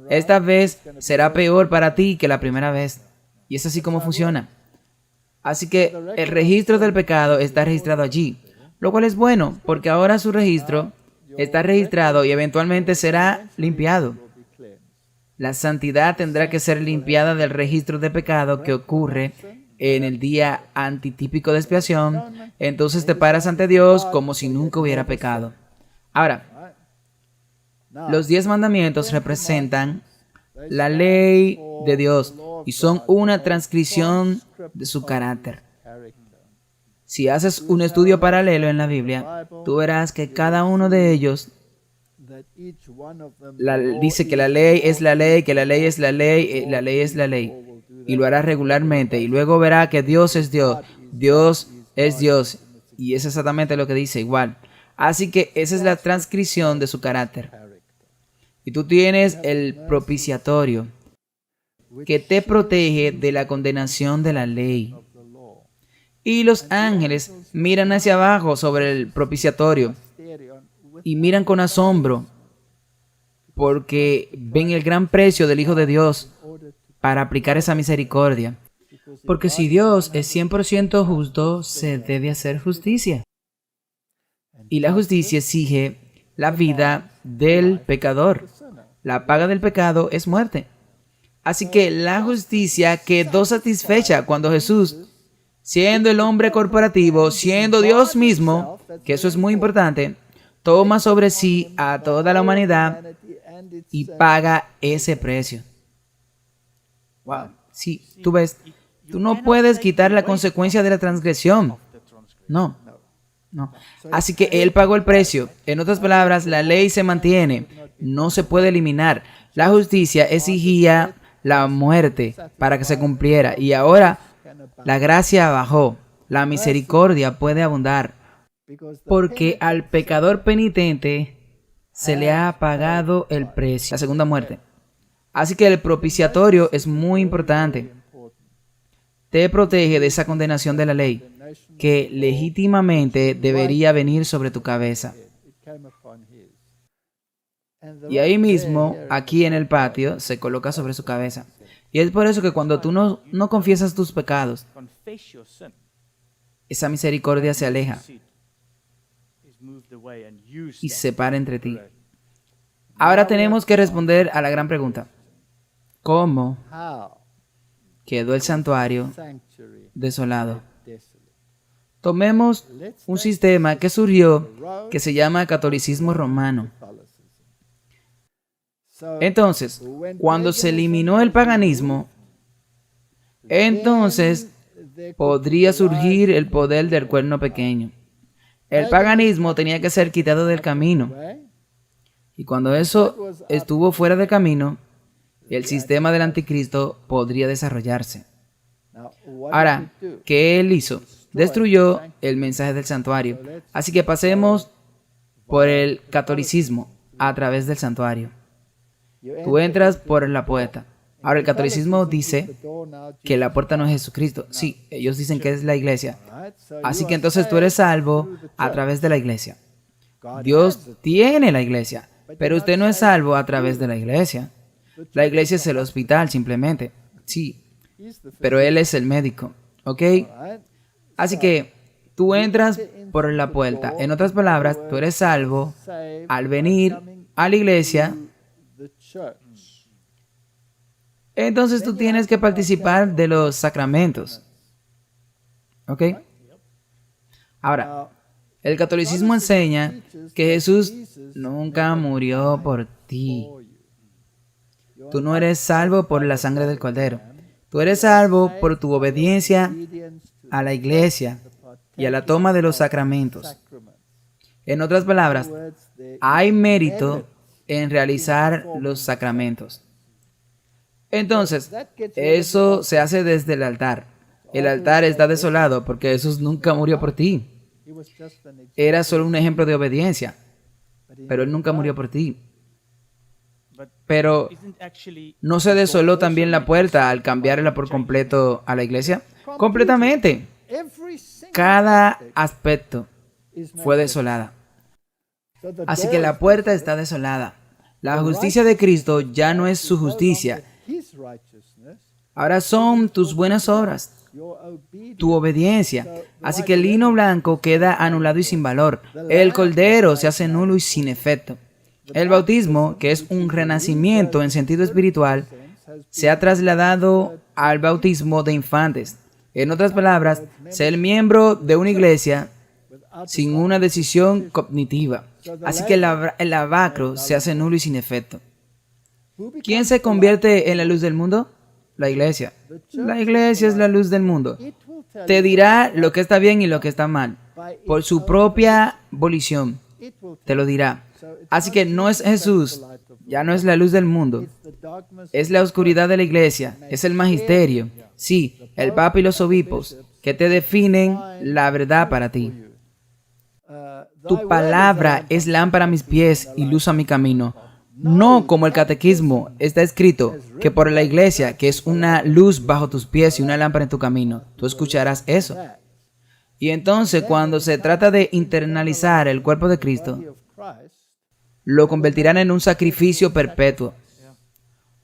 Esta vez será peor para ti que la primera vez. Y es así como funciona. Así que el registro del pecado está registrado allí, lo cual es bueno, porque ahora su registro está registrado y eventualmente será limpiado. La santidad tendrá que ser limpiada del registro de pecado que ocurre en el día antitípico de expiación. Entonces te paras ante Dios como si nunca hubiera pecado. Ahora, los 10 mandamientos representan la ley de Dios y son una transcripción de su carácter. Si haces un estudio paralelo en la Biblia, tú verás que cada uno de ellos dice que la ley es la ley, que la ley es la ley, la ley es la ley, y lo hará regularmente, y luego verá que Dios es Dios, Dios es Dios, y es exactamente lo que dice igual. Así que esa es la transcripción de su carácter. Y tú tienes el propiciatorio, que te protege de la condenación de la ley. Y los ángeles miran hacia abajo sobre el propiciatorio y miran con asombro porque ven el gran precio del Hijo de Dios para aplicar esa misericordia. Porque si Dios es 100% justo, se debe hacer justicia. Y la justicia exige la vida del pecador. La paga del pecado es muerte. Así que la justicia quedó satisfecha cuando Jesús, siendo el hombre corporativo, siendo Dios mismo, que eso es muy importante, toma sobre sí a toda la humanidad y paga ese precio. Wow. Sí, tú ves, tú no puedes quitar la consecuencia de la transgresión. No. Así que Él pagó el precio. En otras palabras, la ley se mantiene, no se puede eliminar. La justicia exigía la muerte para que se cumpliera. Y ahora la gracia bajó, la misericordia puede abundar, porque al pecador penitente se le ha pagado el precio, la segunda muerte. Así que el propiciatorio es muy importante. Te protege de esa condenación de la ley, que legítimamente debería venir sobre tu cabeza. Y ahí mismo, aquí en el patio, se coloca sobre su cabeza. Y es por eso que cuando tú no confiesas tus pecados, esa misericordia se aleja y se para entre ti. Ahora tenemos que responder a la gran pregunta. ¿Cómo quedó el santuario desolado? Tomemos un sistema que surgió que se llama catolicismo romano. Entonces, cuando se eliminó el paganismo, entonces podría surgir el poder del cuerno pequeño. El paganismo tenía que ser quitado del camino. Y cuando eso estuvo fuera del camino, el sistema del anticristo podría desarrollarse. Ahora, ¿qué él hizo? Destruyó el mensaje del santuario. Así que pasemos por el catolicismo a través del santuario. Tú entras por la puerta. Ahora, el catolicismo dice que la puerta no es Jesucristo. Sí, ellos dicen que es la iglesia. Así que entonces tú eres salvo a través de la iglesia. Dios tiene la iglesia, pero usted no es salvo a través de la iglesia. La iglesia es el hospital, simplemente. Sí, pero Él es el médico. ¿Ok? Así que tú entras por la puerta. En otras palabras, tú eres salvo al venir a la iglesia. Entonces tú tienes que participar de los sacramentos. ¿Ok? Ahora, el catolicismo enseña que Jesús nunca murió por ti. Tú no eres salvo por la sangre del Cordero. Tú eres salvo por tu obediencia a la iglesia y a la toma de los sacramentos. En otras palabras, hay mérito en realizar los sacramentos. Entonces, eso se hace desde el altar. El altar está desolado porque Jesús nunca murió por ti. Era solo un ejemplo de obediencia, pero Él nunca murió por ti. Pero, ¿no se desoló también la puerta al cambiarla por completo a la iglesia? Completamente. Cada aspecto fue desolada. Así que la puerta está desolada. La justicia de Cristo ya no es su justicia. Ahora son tus buenas obras, tu obediencia. Así que el lino blanco queda anulado y sin valor. El cordero se hace nulo y sin efecto. El bautismo, que es un renacimiento en sentido espiritual, se ha trasladado al bautismo de infantes. En otras palabras, ser miembro de una iglesia sin una decisión cognitiva. Así que el lavacro se hace nulo y sin efecto. ¿Quién se convierte en la luz del mundo? La iglesia. La iglesia es la luz del mundo. Te dirá lo que está bien y lo que está mal. Por su propia volición te lo dirá. Así que no es Jesús, ya no es la luz del mundo. Es la oscuridad de la iglesia, es el magisterio. Sí, el Papa y los obispos que te definen la verdad para ti. Tu palabra es lámpara a mis pies y luz a mi camino. No como el catequismo, está escrito que por la iglesia, que es una luz bajo tus pies y una lámpara en tu camino, tú escucharás eso. Y entonces cuando se trata de internalizar el cuerpo de Cristo, lo convertirán en un sacrificio perpetuo.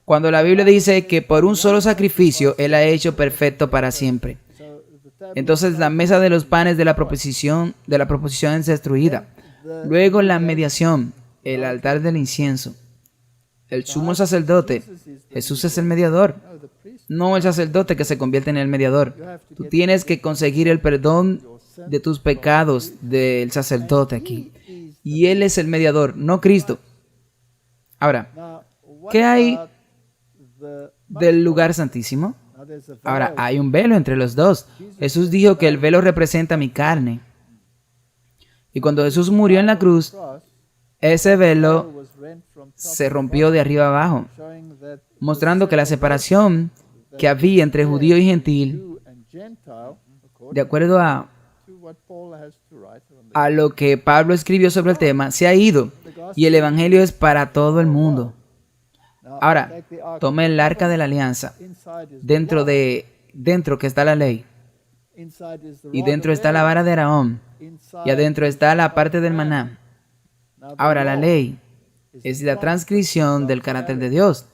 Cuando la Biblia dice que por un solo sacrificio Él ha hecho perfecto para siempre. Entonces la mesa de los panes de la proposición es destruida. Luego la mediación, el altar del incienso. El sumo sacerdote, Jesús es el mediador, no el sacerdote que se convierte en el mediador. Tú tienes que conseguir el perdón de tus pecados del sacerdote aquí. Y Él es el mediador, no Cristo. Ahora, ¿qué hay del lugar santísimo? Ahora, hay un velo entre los dos. Jesús dijo que el velo representa mi carne. Y cuando Jesús murió en la cruz, ese velo se rompió de arriba abajo, mostrando que la separación que había entre judío y gentil, de acuerdo a lo que Pablo escribió sobre el tema, se ha ido y el evangelio es para todo el mundo. Ahora, tome el arca de la alianza, dentro que está la ley, y dentro está la vara de Aarón, y adentro está la parte del maná. Ahora, la ley es la transcripción del carácter de Dios.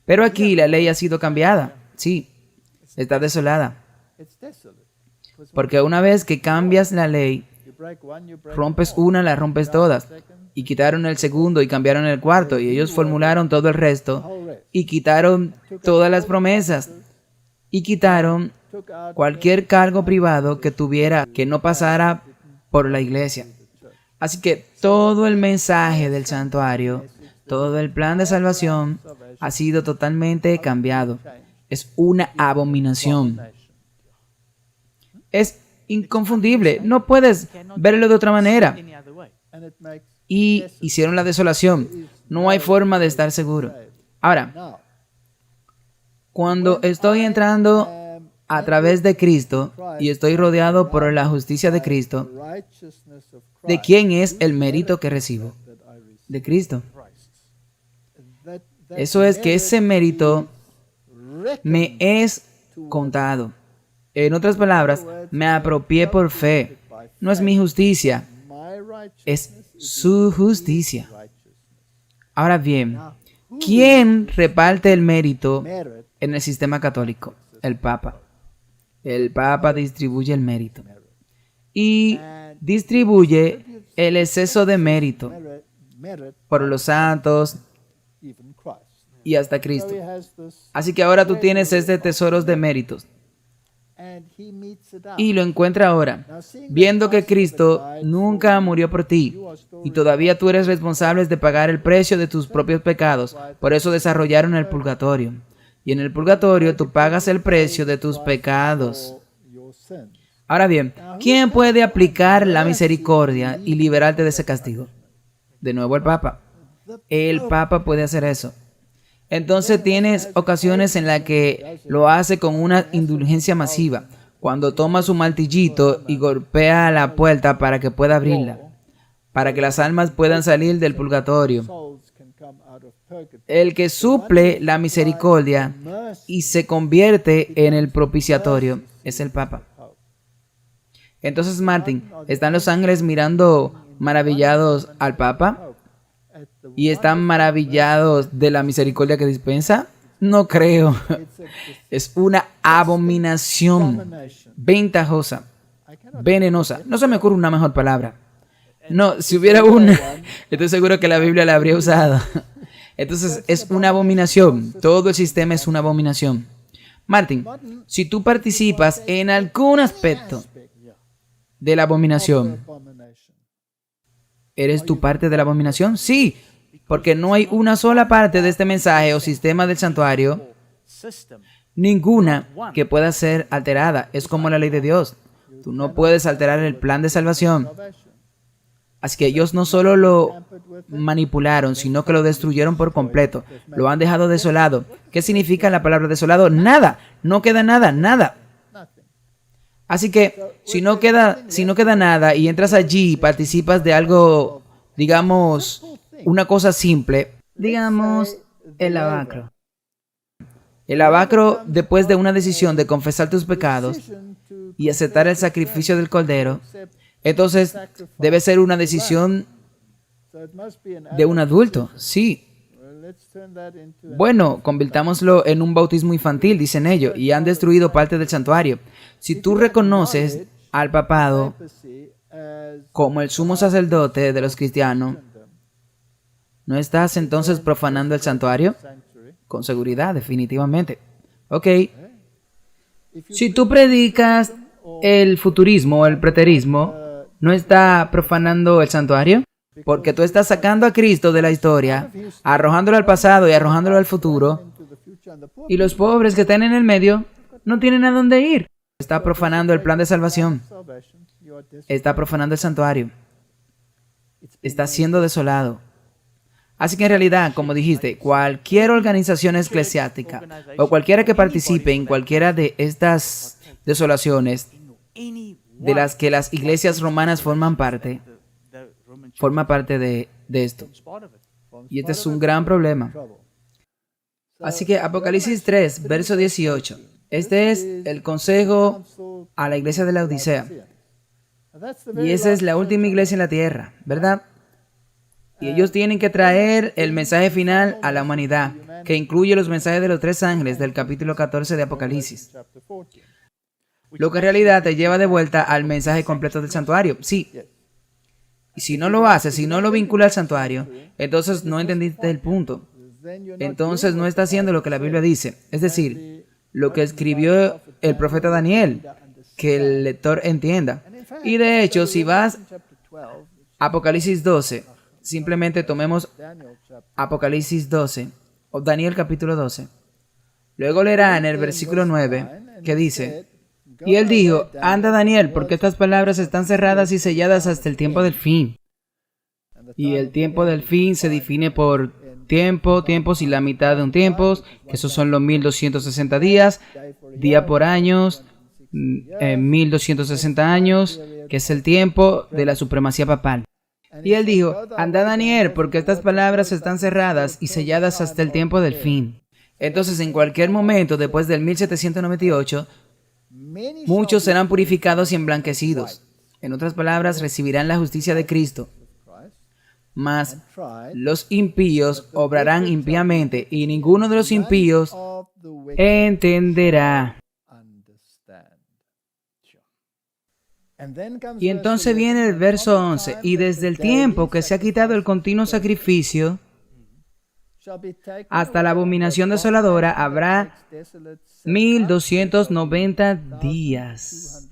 Pero aquí la ley ha sido cambiada. Sí, está desolada. Porque una vez que cambias la ley, rompes una, la rompes todas. Y quitaron el segundo y cambiaron el cuarto. Y ellos formularon todo el resto. Y quitaron todas las promesas. Y quitaron cualquier cargo privado que tuviera, que no pasara por la iglesia. Así que todo el mensaje del santuario, todo el plan de salvación ha sido totalmente cambiado. Es una abominación. Es inconfundible. No puedes verlo de otra manera. Y hicieron la desolación. No hay forma de estar seguro. Ahora, cuando estoy entrando a través de Cristo y estoy rodeado por la justicia de Cristo, ¿de quién es el mérito que recibo? De Cristo. Eso es que ese mérito me es contado. En otras palabras, me apropié por fe. No es mi justicia, es su justicia. Ahora bien, ¿quién reparte el mérito en el sistema católico? El Papa. El Papa distribuye el mérito. Y distribuye el exceso de mérito por los santos y hasta Cristo. Así que ahora tú tienes este tesoro de méritos. Y lo encuentra ahora, viendo que Cristo nunca murió por ti y todavía tú eres responsable de pagar el precio de tus propios pecados. Por eso desarrollaron el purgatorio. Y en el purgatorio tú pagas el precio de tus pecados. Ahora bien, ¿quién puede aplicar la misericordia y liberarte de ese castigo? De nuevo el Papa. El Papa puede hacer eso. Entonces tienes ocasiones en las que lo hace con una indulgencia masiva, cuando toma su martillito y golpea la puerta para que pueda abrirla, para que las almas puedan salir del purgatorio. El que suple la misericordia y se convierte en el propiciatorio es el Papa. Entonces, Martín, ¿están los ángeles mirando maravillados al Papa? ¿Y están maravillados de la misericordia que dispensa? No creo. Es una abominación ventajosa, venenosa. No se me ocurre una mejor palabra. No, si hubiera una, estoy seguro que la Biblia la habría usado. Entonces, es una abominación. Todo el sistema es una abominación. Martín, si tú participas en algún aspecto de la abominación, ¿eres tú parte de la abominación? Sí, porque no hay una sola parte de este mensaje o sistema del santuario Ninguna que pueda ser alterada. Es como la ley de Dios. Tú no puedes alterar el plan de salvación. Así que ellos no solo lo manipularon, sino que lo destruyeron por completo. Lo han dejado desolado. ¿Qué significa la palabra desolado? Nada. No queda nada, nada. Así que si no queda nada y entras allí y participas de algo, digamos, una cosa simple, digamos, el lavacro. El lavacro, después de una decisión de confesar tus pecados y aceptar el sacrificio del Cordero, entonces debe ser una decisión de un adulto, sí. Bueno, convirtámoslo en un bautismo infantil, dicen ellos, y han destruido parte del santuario. Si tú reconoces al papado como el sumo sacerdote de los cristianos, ¿no estás entonces profanando el santuario? Con seguridad, definitivamente. Ok. Si tú predicas el futurismo o el preterismo, ¿no está profanando el santuario? Porque tú estás sacando a Cristo de la historia, arrojándolo al pasado y arrojándolo al futuro, y los pobres que están en el medio no tienen a dónde ir. Está profanando el plan de salvación. Está profanando el santuario. Está siendo desolado. Así que en realidad, como dijiste, cualquier organización eclesiástica o cualquiera que participe en cualquiera de estas desolaciones de las que las iglesias romanas forma parte de esto. Y este es un gran problema. Así que Apocalipsis 3, verso 18. Este es el consejo a la iglesia de la Odisea. Y esa es la última iglesia en la tierra, ¿verdad? Y ellos tienen que traer el mensaje final a la humanidad, que incluye los mensajes de los 3 ángeles del capítulo 14 de Apocalipsis. Lo que en realidad te lleva de vuelta al mensaje completo del santuario. Sí. Y si no lo haces, si no lo vincula al santuario, entonces no entendiste el punto. Entonces no está haciendo lo que la Biblia dice. Es decir, lo que escribió el profeta Daniel, que el lector entienda. Y de hecho, si vas a Apocalipsis 12, simplemente tomemos Apocalipsis 12, o Daniel capítulo 12. Luego leerá en el versículo 9, que dice: y él dijo, anda Daniel, porque estas palabras están cerradas y selladas hasta el tiempo del fin. Y el tiempo del fin se define por tiempos y la mitad de un tiempo, que esos son los 1260 días, día por años, 1260 años, que es el tiempo de la supremacía papal. Y él dijo, anda Daniel, porque estas palabras están cerradas y selladas hasta el tiempo del fin. Entonces, en cualquier momento, después del 1798, muchos serán purificados y emblanquecidos. En otras palabras, recibirán la justicia de Cristo. Mas los impíos obrarán impíamente, y ninguno de los impíos entenderá. Y entonces viene el verso 11, y desde el tiempo que se ha quitado el continuo sacrificio hasta la abominación desoladora, habrá 1290 días.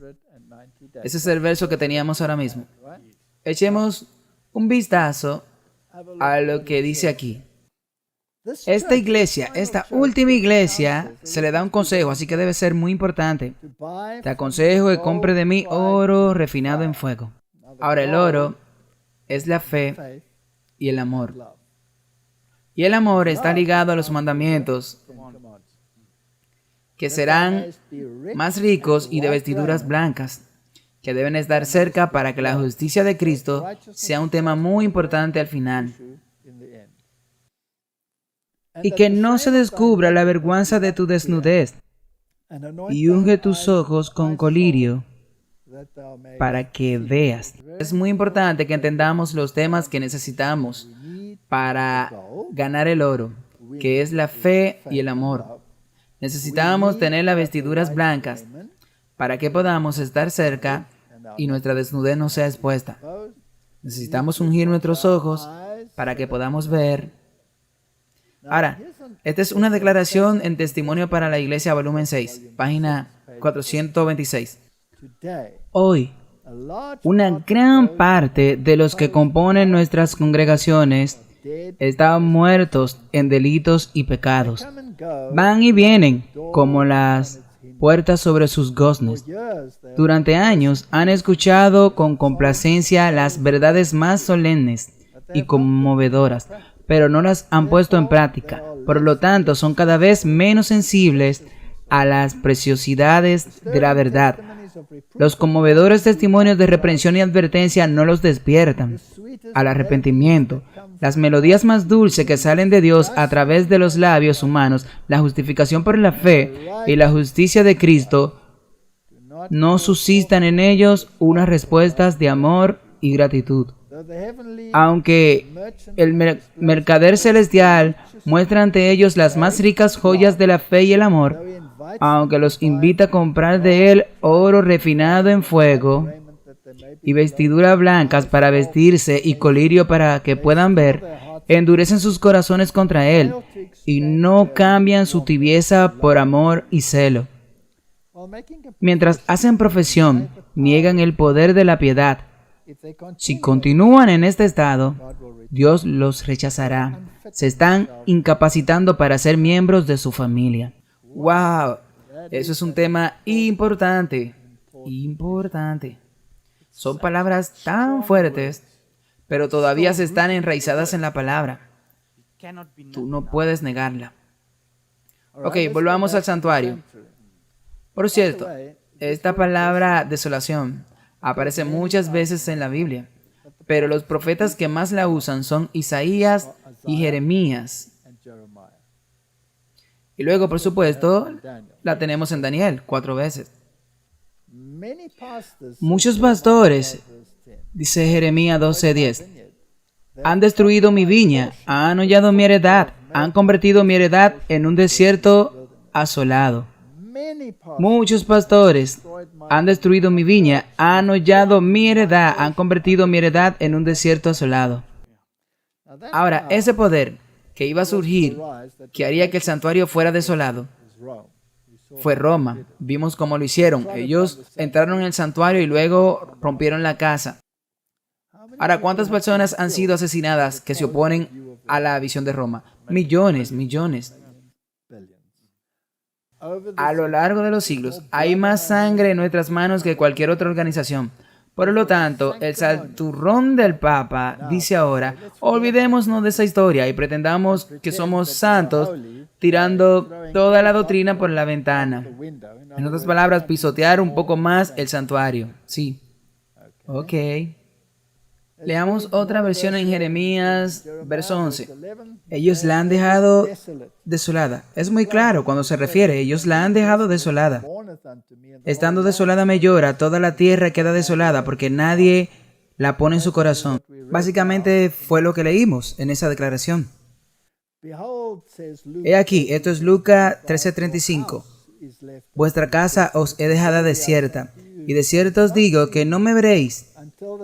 Ese es el verso que teníamos ahora mismo. Echemos un vistazo a lo que dice aquí. Esta iglesia, esta última iglesia, se le da un consejo, así que debe ser muy importante. Te aconsejo que compre de mí oro refinado en fuego. Ahora, el oro es la fe y el amor. Y el amor está ligado a los mandamientos, que serán más ricos y de vestiduras blancas, que deben estar cerca para que la justicia de Cristo sea un tema muy importante al final. Y que no se descubra la vergüenza de tu desnudez, y unge tus ojos con colirio para que veas. Es muy importante que entendamos los temas que necesitamos para ganar el oro, que es la fe y el amor. Necesitamos tener las vestiduras blancas para que podamos estar cerca y nuestra desnudez no sea expuesta. Necesitamos ungir nuestros ojos para que podamos ver. Ahora, esta es una declaración en Testimonio para la Iglesia, volumen 6, página 426. Hoy, una gran parte de los que componen nuestras congregaciones estaban muertos en delitos y pecados. Van y vienen como las puertas sobre sus goznes. Durante años han escuchado con complacencia las verdades más solemnes y conmovedoras, pero no las han puesto en práctica. Por lo tanto, son cada vez menos sensibles a las preciosidades de la verdad. Los conmovedores testimonios de reprensión y advertencia no los despiertan al arrepentimiento. Las melodías más dulces que salen de Dios a través de los labios humanos, la justificación por la fe y la justicia de Cristo, no suscitan en ellos unas respuestas de amor y gratitud. Aunque el mercader celestial muestra ante ellos las más ricas joyas de la fe y el amor, aunque los invita a comprar de él oro refinado en fuego y vestiduras blancas para vestirse y colirio para que puedan ver, endurecen sus corazones contra él y no cambian su tibieza por amor y celo. Mientras hacen profesión, niegan el poder de la piedad. Si continúan en este estado, Dios los rechazará. Se están incapacitando para ser miembros de su familia. ¡Wow! Eso es un tema importante. Importante. Son palabras tan fuertes, pero todavía se están enraizadas en la palabra. Tú no puedes negarla. Ok, volvamos al santuario. Por cierto, esta palabra desolación aparece muchas veces en la Biblia, pero los profetas que más la usan son Isaías y Jeremías. Y luego, por supuesto, la tenemos en Daniel 4 veces. Muchos pastores, dice Jeremías 12:10, han destruido mi viña, han hollado mi heredad, han convertido mi heredad en un desierto asolado. Muchos pastores han destruido mi viña, han hollado mi heredad, han convertido mi heredad en un desierto asolado. Ahora, ese poder que iba a surgir, que haría que el santuario fuera desolado, fue Roma. Vimos cómo lo hicieron. Ellos entraron en el santuario y luego rompieron la casa. Ahora, ¿cuántas personas han sido asesinadas que se oponen a la visión de Roma? Millones, millones. A lo largo de los siglos, hay más sangre en nuestras manos que cualquier otra organización. Por lo tanto, el santurrón del Papa dice ahora, olvidémonos de esa historia y pretendamos que somos santos tirando toda la doctrina por la ventana. En otras palabras, pisotear un poco más el santuario. Sí. Ok. Leamos otra versión en Jeremías, verso 11. Ellos la han dejado desolada. Es muy claro cuando se refiere, ellos la han dejado desolada. Estando desolada me llora, toda la tierra queda desolada porque nadie la pone en su corazón. Básicamente fue lo que leímos en esa declaración. He aquí, esto es Lucas 13:35. Vuestra casa os he dejado desierta, y de cierto os digo que no me veréis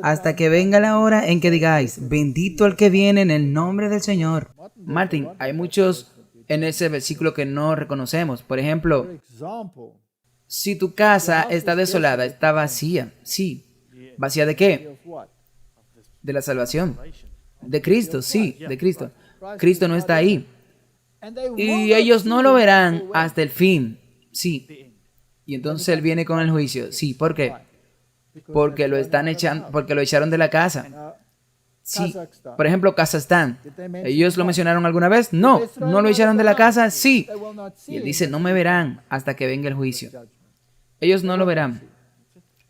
hasta que venga la hora en que digáis, bendito el que viene en el nombre del Señor. Martín, hay muchos en ese versículo que no reconocemos. Por ejemplo, si tu casa está desolada, está vacía. Sí. ¿Vacía de qué? De la salvación. De Cristo, sí, de Cristo. Cristo no está ahí. Y ellos no lo verán hasta el fin. Sí. Y entonces Él viene con el juicio. Sí, ¿por qué? Porque lo están echando, porque lo echaron de la casa. Sí. Por ejemplo, Kazajstán. ¿Ellos lo mencionaron alguna vez? No. ¿No lo echaron de la casa? Sí. Y Él dice, no me verán hasta que venga el juicio. Ellos no lo verán.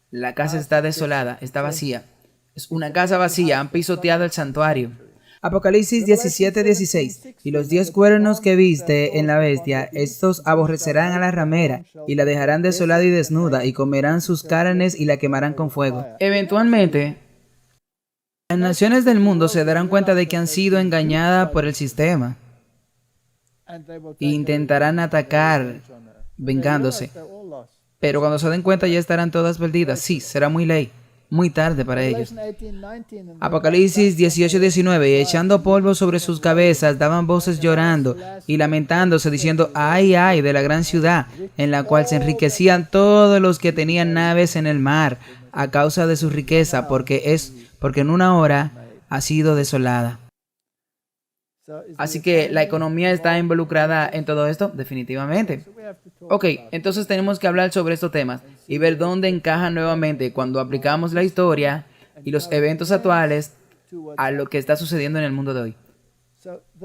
La casa está desolada, está vacía. Es una casa vacía, han pisoteado el santuario. Apocalipsis 17:16. Y los 10 cuernos que viste en la bestia, estos aborrecerán a la ramera, y la dejarán desolada y desnuda, y comerán sus carnes y la quemarán con fuego. Eventualmente, las naciones del mundo se darán cuenta de que han sido engañadas por el sistema. E intentarán atacar, vengándose. Pero cuando se den cuenta ya estarán todas perdidas. Sí, será muy tarde para ellos. Apocalipsis 18:19. Y echando polvo sobre sus cabezas, daban voces llorando y lamentándose, diciendo, ay, ay, de la gran ciudad, en la cual se enriquecían todos los que tenían naves en el mar, a causa de su riqueza, porque en una hora ha sido desolada. Así que la economía está involucrada en todo esto, definitivamente. Ok, entonces tenemos que hablar sobre estos temas y ver dónde encajan nuevamente cuando aplicamos la historia y los eventos actuales a lo que está sucediendo en el mundo de hoy.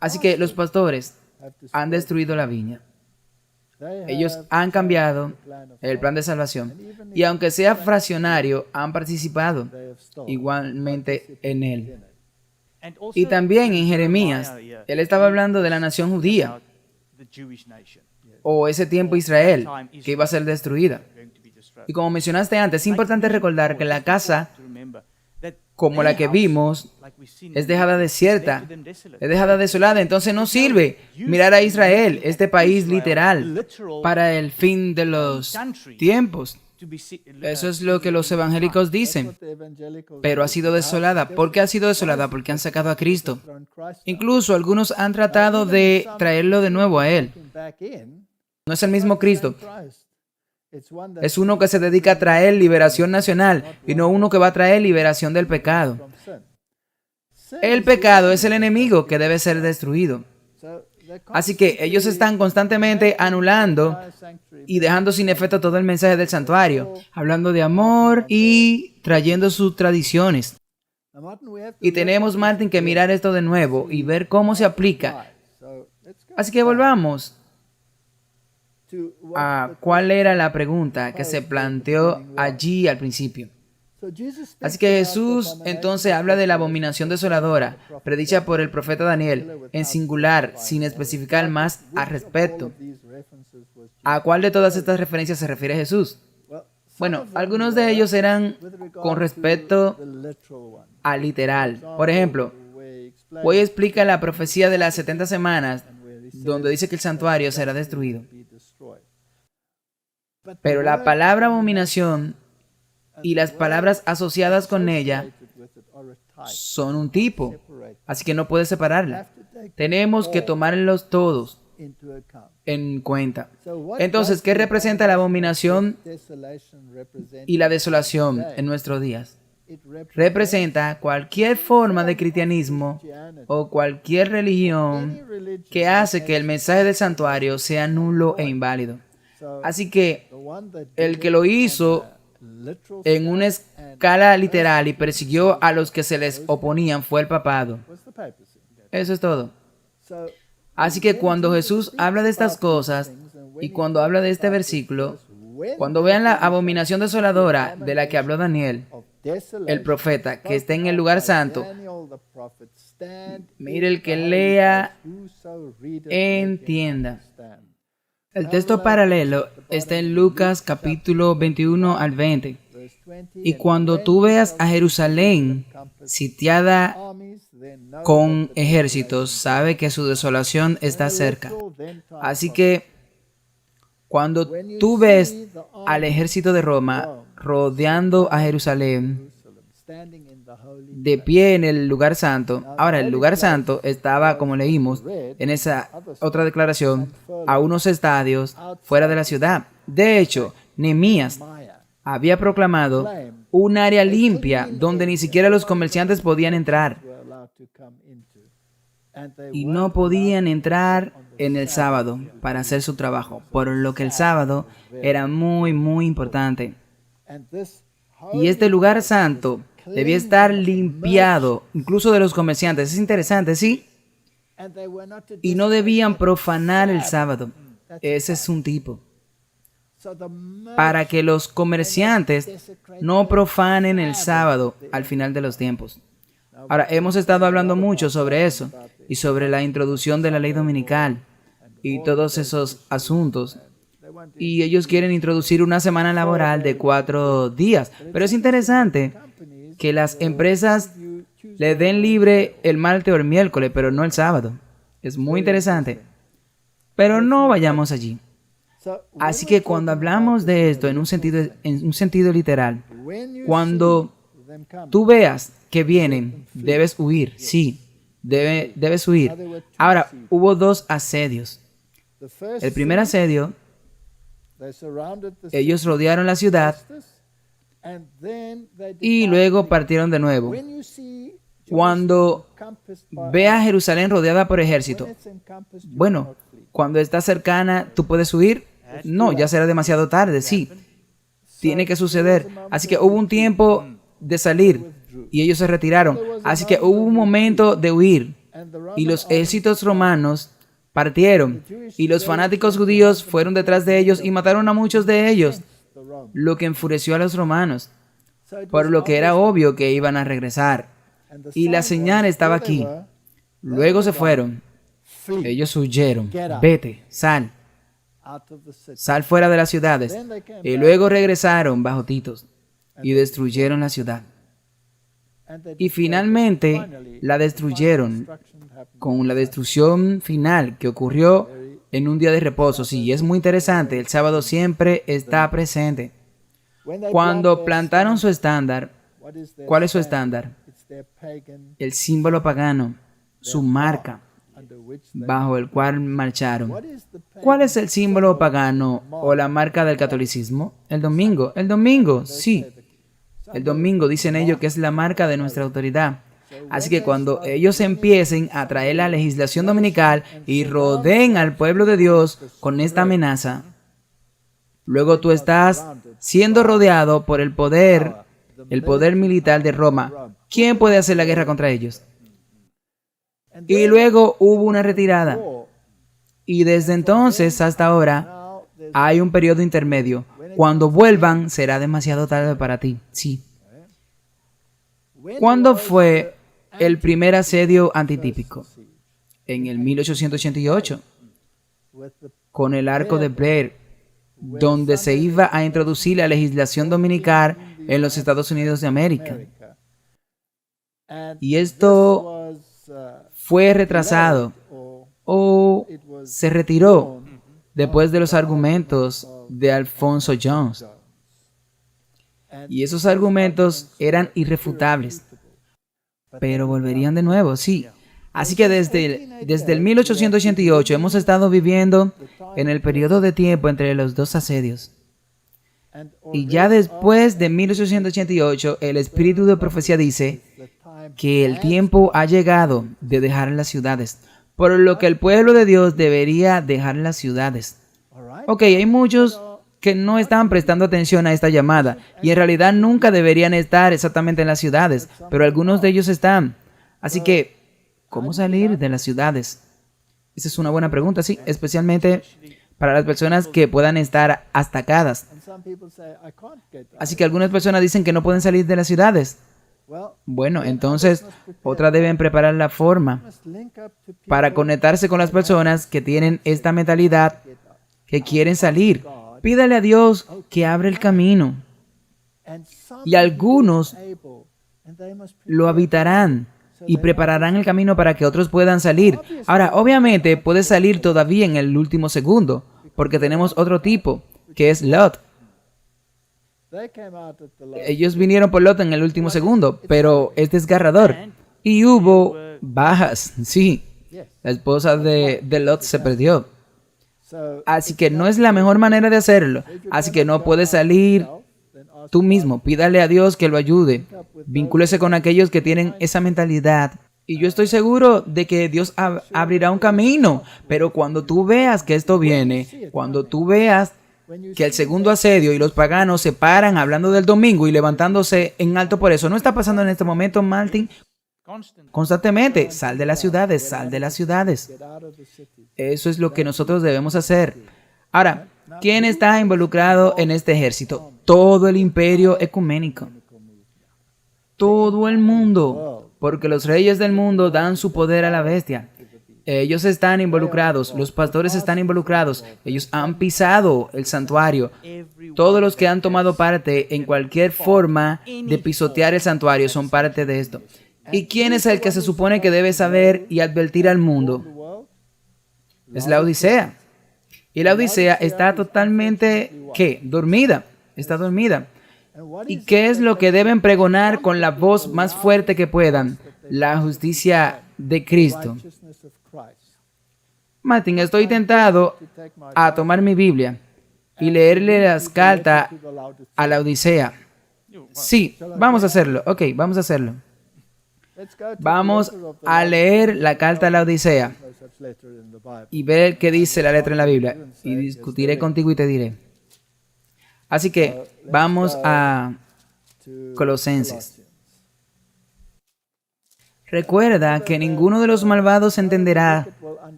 Así que los pastores han destruido la viña. Ellos han cambiado el plan de salvación y aunque sea fraccionario, han participado igualmente en él. Y también en Jeremías, él estaba hablando de la nación judía o ese tiempo Israel que iba a ser destruida. Y como mencionaste antes, es importante recordar que la casa, como la que vimos, es dejada desierta, es dejada desolada, entonces no sirve mirar a Israel, este país literal, para el fin de los tiempos. Eso es lo que los evangélicos dicen, pero ha sido desolada. ¿Por qué ha sido desolada? Porque han sacado a Cristo. Incluso algunos han tratado de traerlo de nuevo a Él. No es el mismo Cristo. Es uno que se dedica a traer liberación nacional y no uno que va a traer liberación del pecado. El pecado es el enemigo que debe ser destruido. Así que ellos están constantemente anulando y dejando sin efecto todo el mensaje del santuario, hablando de amor y trayendo sus tradiciones. Y tenemos, Martin, que mirar esto de nuevo y ver cómo se aplica. Así que volvamos a cuál era la pregunta que se planteó allí al principio. Así que Jesús entonces habla de la abominación desoladora, predicha por el profeta Daniel, en singular, sin especificar más al respecto. ¿A cuál de todas estas referencias se refiere Jesús? Bueno, algunos de ellos eran con respecto al literal. Por ejemplo, hoy explica la profecía de las 70 semanas, donde dice que el santuario será destruido. Pero la palabra abominación y las palabras asociadas con ella son un tipo, así que no puedes separarla. Tenemos que tomarlos todos en cuenta. Entonces, ¿qué representa la abominación y la desolación en nuestros días? Representa cualquier forma de cristianismo o cualquier religión que hace que el mensaje del santuario sea nulo e inválido. Así que el que lo hizo en una escala literal y persiguió a los que se les oponían fue el papado. Eso es todo. Así que cuando Jesús habla de estas cosas y cuando habla de este versículo, cuando vean la abominación desoladora de la que habló Daniel, el profeta, que está en el lugar santo, mire, el que lea, entienda. El texto paralelo está en Lucas capítulo 21 al 20. Y cuando tú veas a Jerusalén sitiada con ejércitos, sabe que su desolación está cerca. Así que cuando tú ves al ejército de Roma rodeando a Jerusalén, de pie en el lugar santo. Ahora, el lugar santo estaba, como leímos en esa otra declaración, a unos estadios fuera de la ciudad. De hecho, Nehemías había proclamado un área limpia donde ni siquiera los comerciantes podían entrar. Y no podían entrar en el sábado para hacer su trabajo, por lo que el sábado era muy, muy importante. Y este lugar santo debía estar limpiado, incluso de los comerciantes. Es interesante, ¿sí? Y no debían profanar el sábado. Ese es un tipo. Para que los comerciantes no profanen el sábado al final de los tiempos. Ahora, hemos estado hablando mucho sobre eso y sobre la introducción de la ley dominical y todos esos asuntos. Y ellos quieren introducir una semana laboral de 4 días. Pero es interesante que las empresas le den libre el martes o el miércoles, pero no el sábado. Es muy interesante. Pero no vayamos allí. Así que cuando hablamos de esto en un sentido literal, cuando tú veas que vienen, debes huir. Sí, debes huir. Ahora, hubo 2 asedios. El primer asedio, ellos rodearon la ciudad y luego partieron de nuevo. Cuando ve a Jerusalén rodeada por ejército, bueno, cuando está cercana, ¿tú puedes huir? No, ya será demasiado tarde, sí. Tiene que suceder. Así que hubo un tiempo de salir y ellos se retiraron. Así que hubo un momento de huir y los ejércitos romanos partieron y los fanáticos judíos fueron detrás de ellos y mataron a muchos de ellos, lo que enfureció a los romanos, por lo que era obvio que iban a regresar. Y la señal estaba aquí. Luego se fueron. Ellos huyeron. Vete, sal. Sal fuera de las ciudades. Y luego regresaron bajo Tito y destruyeron la ciudad. Y finalmente la destruyeron con la destrucción final que ocurrió en un día de reposo. Sí, es muy interesante. El sábado siempre está presente. Cuando plantaron su estándar, ¿cuál es su estándar? El símbolo pagano, su marca, bajo el cual marcharon. ¿Cuál es el símbolo pagano o la marca del catolicismo? El domingo. El domingo, sí. El domingo dicen ellos que es la marca de nuestra autoridad. Así que cuando ellos empiecen a traer la legislación dominical y rodeen al pueblo de Dios con esta amenaza, luego tú estás siendo rodeado por el poder militar de Roma. ¿Quién puede hacer la guerra contra ellos? Y luego hubo una retirada. Y desde entonces hasta ahora hay un periodo intermedio. Cuando vuelvan será demasiado tarde para ti. Sí. ¿Cuándo fue el primer asedio antitípico? En el 1888, con el Arco de Blair, donde se iba a introducir la legislación dominical en los Estados Unidos de América. Y esto fue retrasado o se retiró después de los argumentos de Alfonso Jones. Y esos argumentos eran irrefutables, pero volverían de nuevo, sí. Así que desde el 1888 hemos estado viviendo en el periodo de tiempo entre los dos asedios. Y ya después de 1888, el espíritu de profecía dice que el tiempo ha llegado de dejar las ciudades, por lo que el pueblo de Dios debería dejar las ciudades. Ok, hay muchos que no están prestando atención a esta llamada y en realidad nunca deberían estar exactamente en las ciudades, pero algunos de ellos están. Así que, ¿cómo salir de las ciudades? Esa es una buena pregunta, sí, especialmente para las personas que puedan estar atacadas. Así que algunas personas dicen que no pueden salir de las ciudades. Bueno, entonces, otras deben preparar la forma para conectarse con las personas que tienen esta mentalidad, que quieren salir. Pídale a Dios que abra el camino. Y algunos lo habitarán y prepararán el camino para que otros puedan salir. Ahora, obviamente, puedes salir todavía en el último segundo, porque tenemos otro tipo, que es Lot. Ellos vinieron por Lot en el último segundo, pero es desgarrador. Y hubo bajas, sí. La esposa de Lot se perdió. Así que no es la mejor manera de hacerlo. Así que no puedes salir tú mismo. Pídale a Dios que lo ayude. Vincúlese con aquellos que tienen esa mentalidad. Y yo estoy seguro de que Dios abrirá un camino. Pero cuando tú veas que esto viene, cuando tú veas que el segundo asedio y los paganos se paran hablando del domingo y levantándose en alto por eso, ¿no está pasando en este momento, Martin? Constantemente, sal de las ciudades, sal de las ciudades. Eso es lo que nosotros debemos hacer. Ahora, ¿quién está involucrado en este ejército? Todo el imperio ecuménico. Todo el mundo. Porque los reyes del mundo dan su poder a la bestia. Ellos están involucrados, los pastores están involucrados, ellos han pisado el santuario. Todos los que han tomado parte en cualquier forma de pisotear el santuario son parte de esto. ¿Y quién es el que se supone que debe saber y advertir al mundo? Es la Odisea. Y la Odisea está totalmente, ¿qué? Dormida. Está dormida. ¿Y qué es lo que deben pregonar con la voz más fuerte que puedan? La justicia de Cristo. Martin, estoy tentado a tomar mi Biblia y leerle las cartas a la Odisea. Sí, vamos a hacerlo. Ok, vamos a hacerlo. Vamos a leer la carta a la Odisea y ver qué dice la letra en la Biblia. Y discutiré contigo y te diré. Así que vamos a Colosenses. Recuerda que ninguno de los malvados entenderá,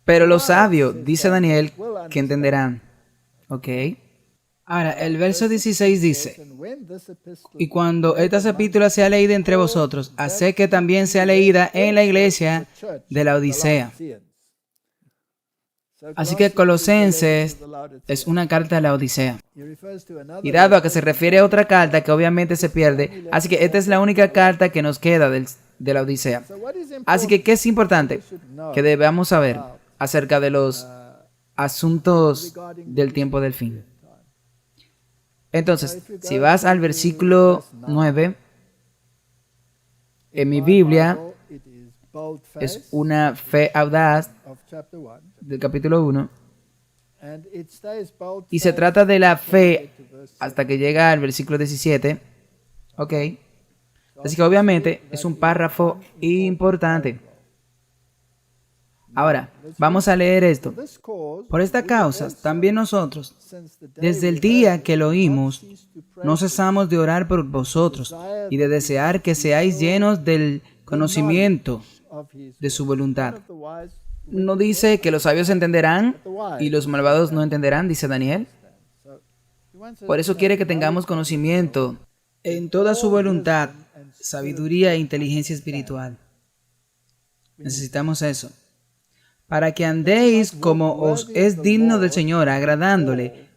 pero los sabios, dice Daniel, que entenderán. ¿Ok? Ahora, el verso 16 dice: y cuando esta epístola sea leída entre vosotros, haced que también sea leída en la iglesia de la Odisea. Así que Colosenses es una carta a la Odisea. Y dado a que se refiere a otra carta que obviamente se pierde, así que esta es la única carta que nos queda de la Odisea. Así que, ¿qué es importante que debamos saber acerca de los asuntos del tiempo del fin? Entonces, si vas al versículo 9, en mi Biblia es una fe audaz del capítulo 1 y se trata de la fe hasta que llega al versículo 17. Ok. Así que obviamente es un párrafo importante. Ahora, vamos a leer esto. Por esta causa, también nosotros, desde el día que lo oímos, no cesamos de orar por vosotros y de desear que seáis llenos del conocimiento de su voluntad. No dice que los sabios entenderán y los malvados no entenderán, dice Daniel. Por eso quiere que tengamos conocimiento en toda su voluntad, sabiduría e inteligencia espiritual. Necesitamos eso. Para que andéis como os es digno del Señor, agradándole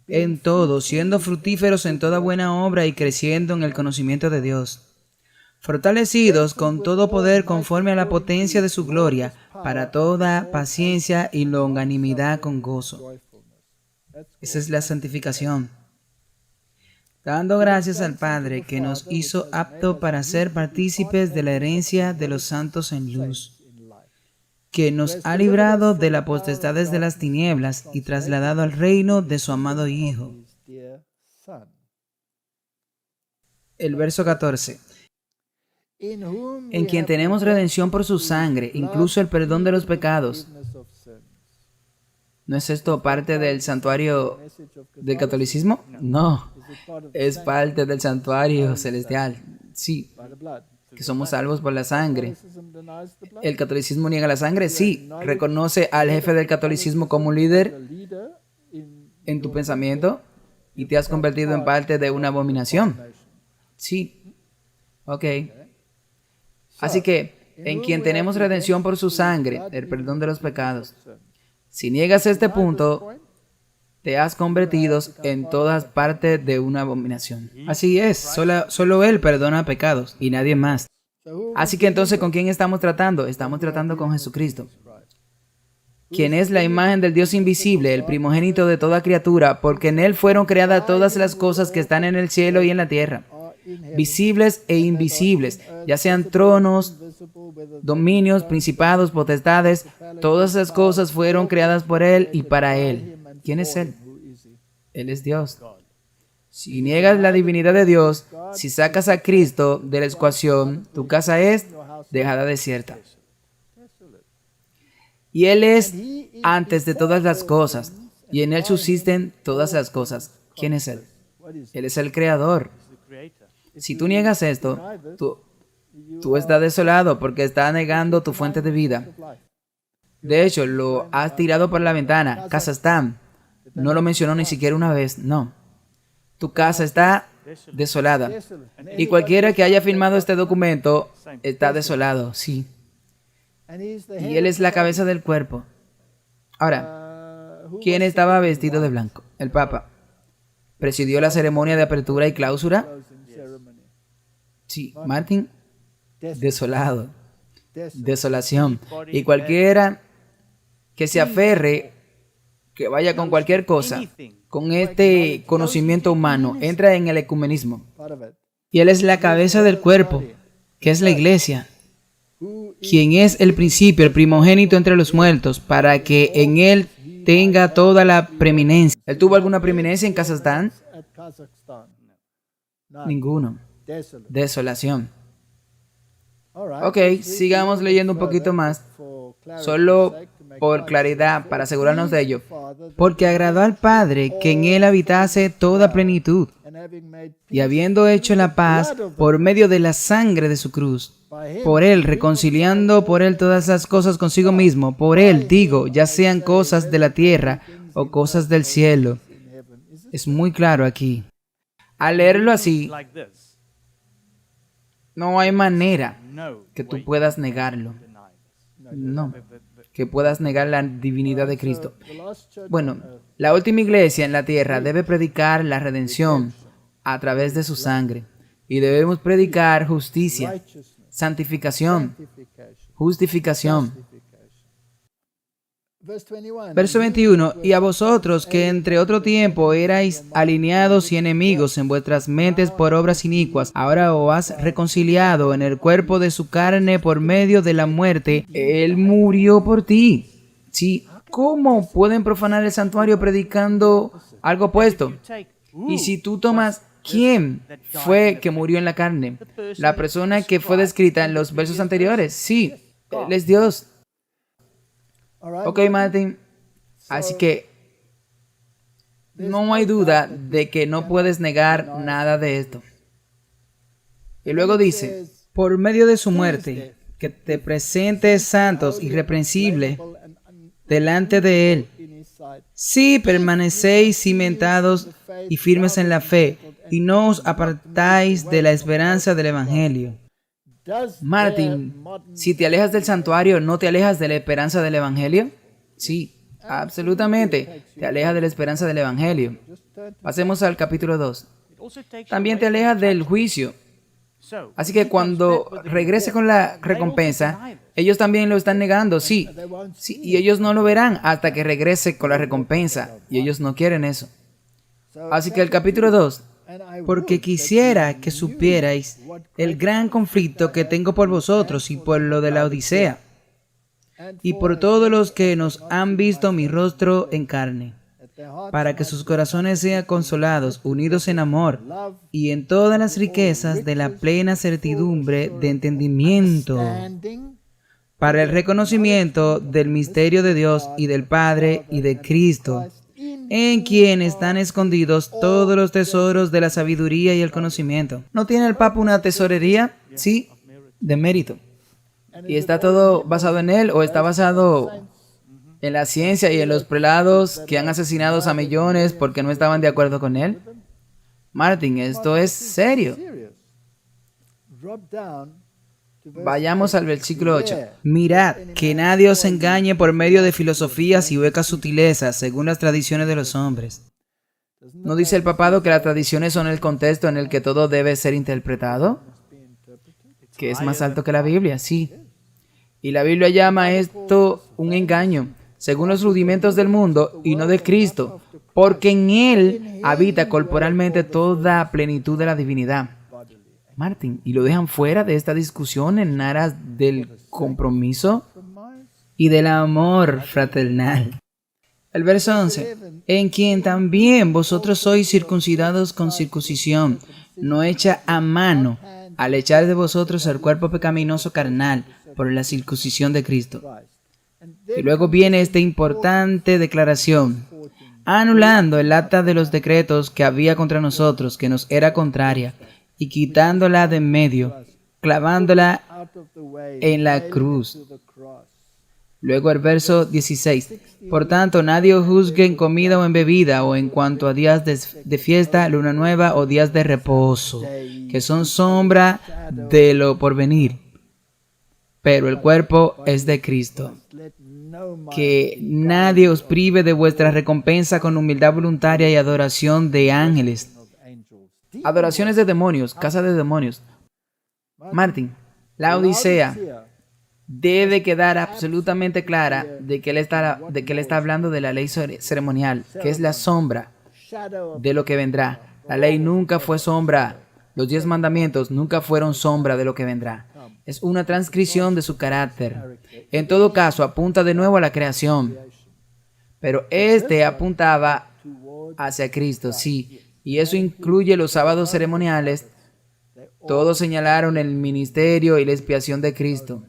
en todo, siendo fructíferos en toda buena obra y creciendo en el conocimiento de Dios, fortalecidos con todo poder conforme a la potencia de su gloria, para toda paciencia y longanimidad con gozo. Esa es la santificación. Dando gracias al Padre que nos hizo apto para ser partícipes de la herencia de los santos en luz, que nos ha librado de las potestades de las tinieblas y trasladado al reino de su amado Hijo. El verso 14. En quien tenemos redención por su sangre, incluso el perdón de los pecados. ¿No es esto parte del santuario del catolicismo? No, es parte del santuario celestial. Sí, que somos salvos por la sangre. ¿El catolicismo niega la sangre? Sí. ¿Reconoce al jefe del catolicismo como un líder en tu pensamiento y te has convertido en parte de una abominación? Sí. Ok. Así que, en quien tenemos redención por su sangre, el perdón de los pecados. Si niegas este punto, te has convertido en todas partes de una abominación. Así es, solo Él perdona pecados y nadie más. Así que entonces, ¿con quién estamos tratando? Estamos tratando con Jesucristo, quien es la imagen del Dios invisible, el primogénito de toda criatura, porque en Él fueron creadas todas las cosas que están en el cielo y en la tierra, visibles e invisibles, ya sean tronos, dominios, principados, potestades, todas esas cosas fueron creadas por Él y para Él. ¿Quién es Él? Él es Dios. Si niegas la divinidad de Dios, si sacas a Cristo de la ecuación, tu casa es dejada desierta. Y Él es antes de todas las cosas, y en Él subsisten todas las cosas. ¿Quién es Él? Él es el Creador. Si tú niegas esto, tú estás desolado porque estás negando tu fuente de vida. De hecho, lo has tirado por la ventana. Kazajstán. No lo mencionó ni siquiera una vez. No. Tu casa está desolada. Y cualquiera que haya firmado este documento está desolado. Sí. Y Él es la cabeza del cuerpo. Ahora, ¿quién estaba vestido de blanco? El Papa. ¿Presidió la ceremonia de apertura y clausura? Sí, Martín. Desolado. Desolación. Y cualquiera que se aferre, que vaya con cualquier cosa, con este conocimiento humano, entra en el ecumenismo. Y Él es la cabeza del cuerpo, que es la iglesia, quien es el principio, el primogénito entre los muertos, para que en Él tenga toda la preeminencia. ¿Él tuvo alguna preeminencia en Kazajstán? Ninguno. desolación. Ok, sigamos leyendo un poquito más, solo por claridad, para asegurarnos de ello. Porque agradó al Padre que en él habitase toda plenitud, y habiendo hecho la paz por medio de la sangre de su cruz, por él, reconciliando por él todas las cosas consigo mismo, por él, digo, ya sean cosas de la tierra o cosas del cielo. Es muy claro aquí. Al leerlo así, no hay manera que tú puedas negarlo. No, que puedas negar la divinidad de Cristo. Bueno, la última iglesia en la tierra debe predicar la redención a través de su sangre. Y debemos predicar justicia, santificación, justificación. Verso 21, y a vosotros que entre otro tiempo erais alineados y enemigos en vuestras mentes por obras inicuas, ahora os has reconciliado en el cuerpo de su carne por medio de la muerte. Él murió por ti. Sí, ¿cómo pueden profanar el santuario predicando algo opuesto? Y si tú tomas, ¿quién fue que murió en la carne? La persona que fue descrita en los versos anteriores. Sí, Él es Dios. Ok, Martin, así que no hay duda de que no puedes negar nada de esto. Y luego dice, por medio de su muerte, que te presentes santos, irreprensibles, delante de Él. Si permanecéis cimentados y firmes en la fe, y no os apartáis de la esperanza del Evangelio. Martin, si te alejas del santuario, ¿no te alejas de la esperanza del Evangelio? Sí, absolutamente. Te alejas de la esperanza del Evangelio. Pasemos al capítulo 2. También te alejas del juicio. Así que cuando regrese con la recompensa, ellos también lo están negando, sí. Sí, y ellos no lo verán hasta que regrese con la recompensa. Y ellos no quieren eso. Así que el capítulo 2. Porque quisiera que supierais el gran conflicto que tengo por vosotros y por lo de la Odisea, y por todos los que nos han visto mi rostro en carne, para que sus corazones sean consolados, unidos en amor, y en todas las riquezas de la plena certidumbre de entendimiento, para el reconocimiento del misterio de Dios y del Padre y de Cristo, en quien están escondidos todos los tesoros de la sabiduría y el conocimiento. ¿No tiene el Papa una tesorería? Sí, de mérito. ¿Y está todo basado en él o está basado en la ciencia y en los prelados que han asesinado a millones porque no estaban de acuerdo con él? Martin, esto es serio. Vayamos al versículo 8. Mirad, que nadie os engañe por medio de filosofías y huecas sutilezas, según las tradiciones de los hombres. ¿No dice el papado que las tradiciones son el contexto en el que todo debe ser interpretado? Que es más alto que la Biblia, sí. Y la Biblia llama esto un engaño, según los rudimentos del mundo y no de Cristo, porque en Él habita corporalmente toda plenitud de la divinidad. Martin, y lo dejan fuera de esta discusión en aras del compromiso y del amor fraternal. El verso 11. En quien también vosotros sois circuncidados con circuncisión, no hecha a mano, al echar de vosotros el cuerpo pecaminoso carnal por la circuncisión de Cristo. Y luego viene esta importante declaración, anulando el acta de los decretos que había contra nosotros, que nos era contraria, y quitándola de en medio, clavándola en la cruz. Luego el verso 16. Por tanto, nadie os juzgue en comida o en bebida, o en cuanto a días de fiesta, luna nueva o días de reposo, que son sombra de lo porvenir. Pero el cuerpo es de Cristo. Que nadie os prive de vuestra recompensa con humildad voluntaria y adoración de ángeles. Adoraciones de demonios, casa de demonios. Martin, la Odisea debe quedar absolutamente clara de que él está hablando de la ley ceremonial, que es la sombra de lo que vendrá. La ley nunca fue sombra. Los 10 mandamientos nunca fueron sombra de lo que vendrá. Es una transcripción de su carácter. En todo caso, apunta de nuevo a la creación. Pero este apuntaba hacia Cristo, sí. Y eso incluye los sábados ceremoniales Todos señalaron el ministerio y la expiación de Cristo.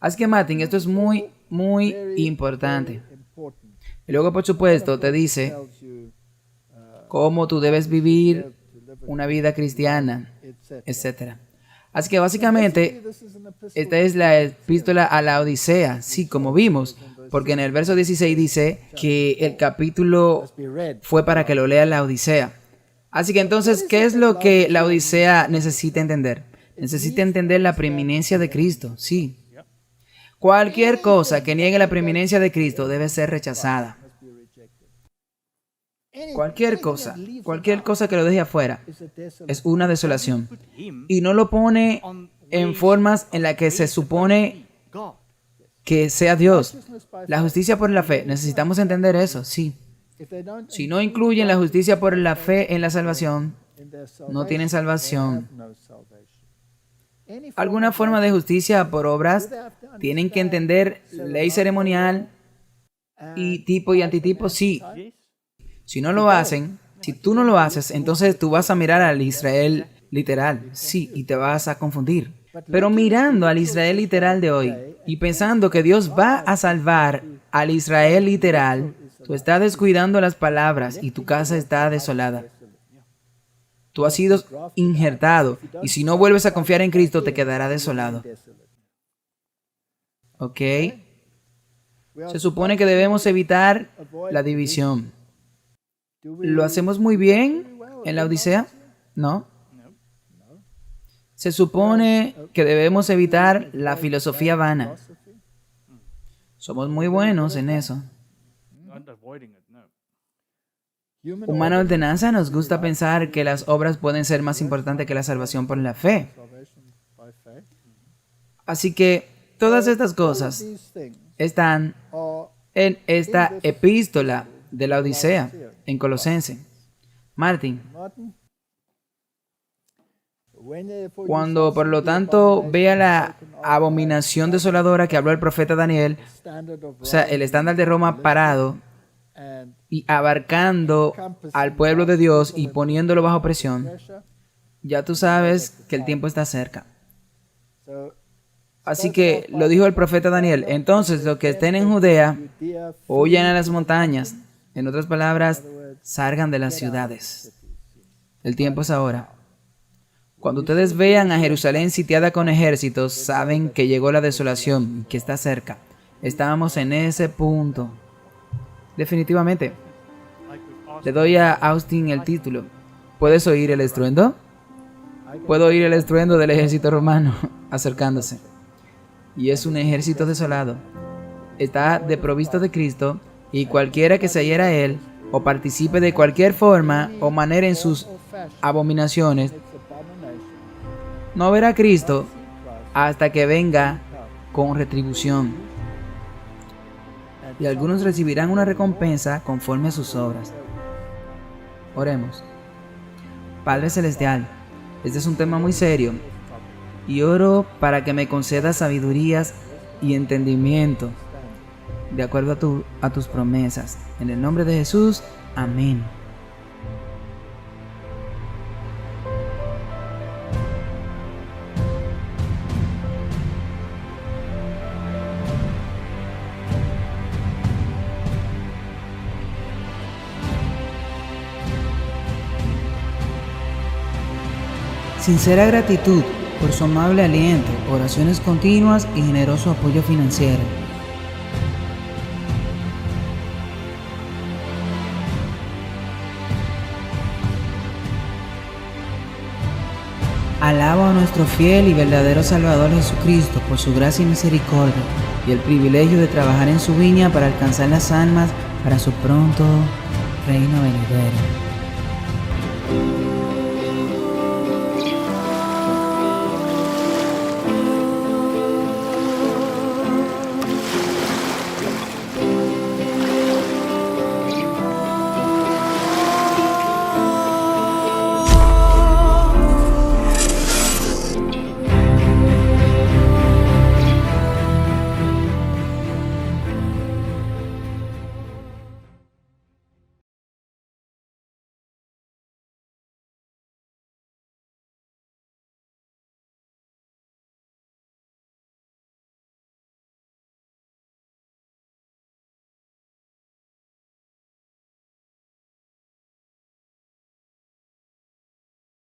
Así que, Martin, esto es muy, muy importante. Y luego, por supuesto, te dice cómo tú debes vivir una vida cristiana, etc. Así que básicamente, esta es la epístola a la Odisea, sí, como vimos, porque en el verso 16 dice que el capítulo fue para que lo lea la Odisea. Así que entonces, ¿qué es lo que la Odisea necesita entender? Necesita entender la preeminencia de Cristo, sí. Cualquier cosa que niegue la preeminencia de Cristo debe ser rechazada. Cualquier cosa que lo deje afuera es una desolación. Y no lo pone en formas en las que se supone que sea Dios. La justicia por la fe, necesitamos entender eso, sí. Si no incluyen la justicia por la fe en la salvación, no tienen salvación. Alguna forma de justicia por obras, tienen que entender ley ceremonial y tipo y antitipo, sí. Si no lo hacen, si tú no lo haces, entonces tú vas a mirar al Israel literal, sí, y te vas a confundir. Pero mirando al Israel literal de hoy y pensando que Dios va a salvar al Israel literal, tú estás descuidando las palabras y tu casa está desolada. Tú has sido injertado y si no vuelves a confiar en Cristo te quedará desolado. ¿Ok? Se supone que debemos evitar la división. ¿Lo hacemos muy bien en la Odisea? No. Se supone que debemos evitar la filosofía vana. Somos muy buenos en eso. Humana ordenanza nos gusta pensar que las obras pueden ser más importantes que la salvación por la fe. Así que todas estas cosas están en esta epístola de la Odisea, en Colosense. Martín, cuando por lo tanto vea la abominación desoladora que habló el profeta Daniel, o sea, el estándar de Roma parado y abarcando al pueblo de Dios y poniéndolo bajo presión, ya tú sabes que el tiempo está cerca. Así que lo dijo el profeta Daniel. Entonces, los que estén en Judea, huyan a las montañas. En otras palabras, salgan de las ciudades. El tiempo es ahora. Cuando ustedes vean a Jerusalén sitiada con ejércitos, saben que llegó la desolación y que está cerca. Estábamos en ese punto. Definitivamente. Le doy a Austin el título. ¿Puedes oír el estruendo? Puedo oír el estruendo del ejército romano acercándose. Y es un ejército desolado. Está desprovisto de Cristo y cualquiera que se adhiera a él o participe de cualquier forma o manera en sus abominaciones no verá a Cristo hasta que venga con retribución. Y algunos recibirán una recompensa conforme a sus obras. Oremos. Padre Celestial, este es un tema muy serio y oro para que me concedas sabidurías y entendimiento de acuerdo a tus promesas. En el nombre de Jesús, amén. Sincera gratitud por su amable aliento, oraciones continuas y generoso apoyo financiero. Alabo a nuestro fiel y verdadero Salvador Jesucristo por su gracia y misericordia y el privilegio de trabajar en su viña para alcanzar las almas para su pronto reino venidero.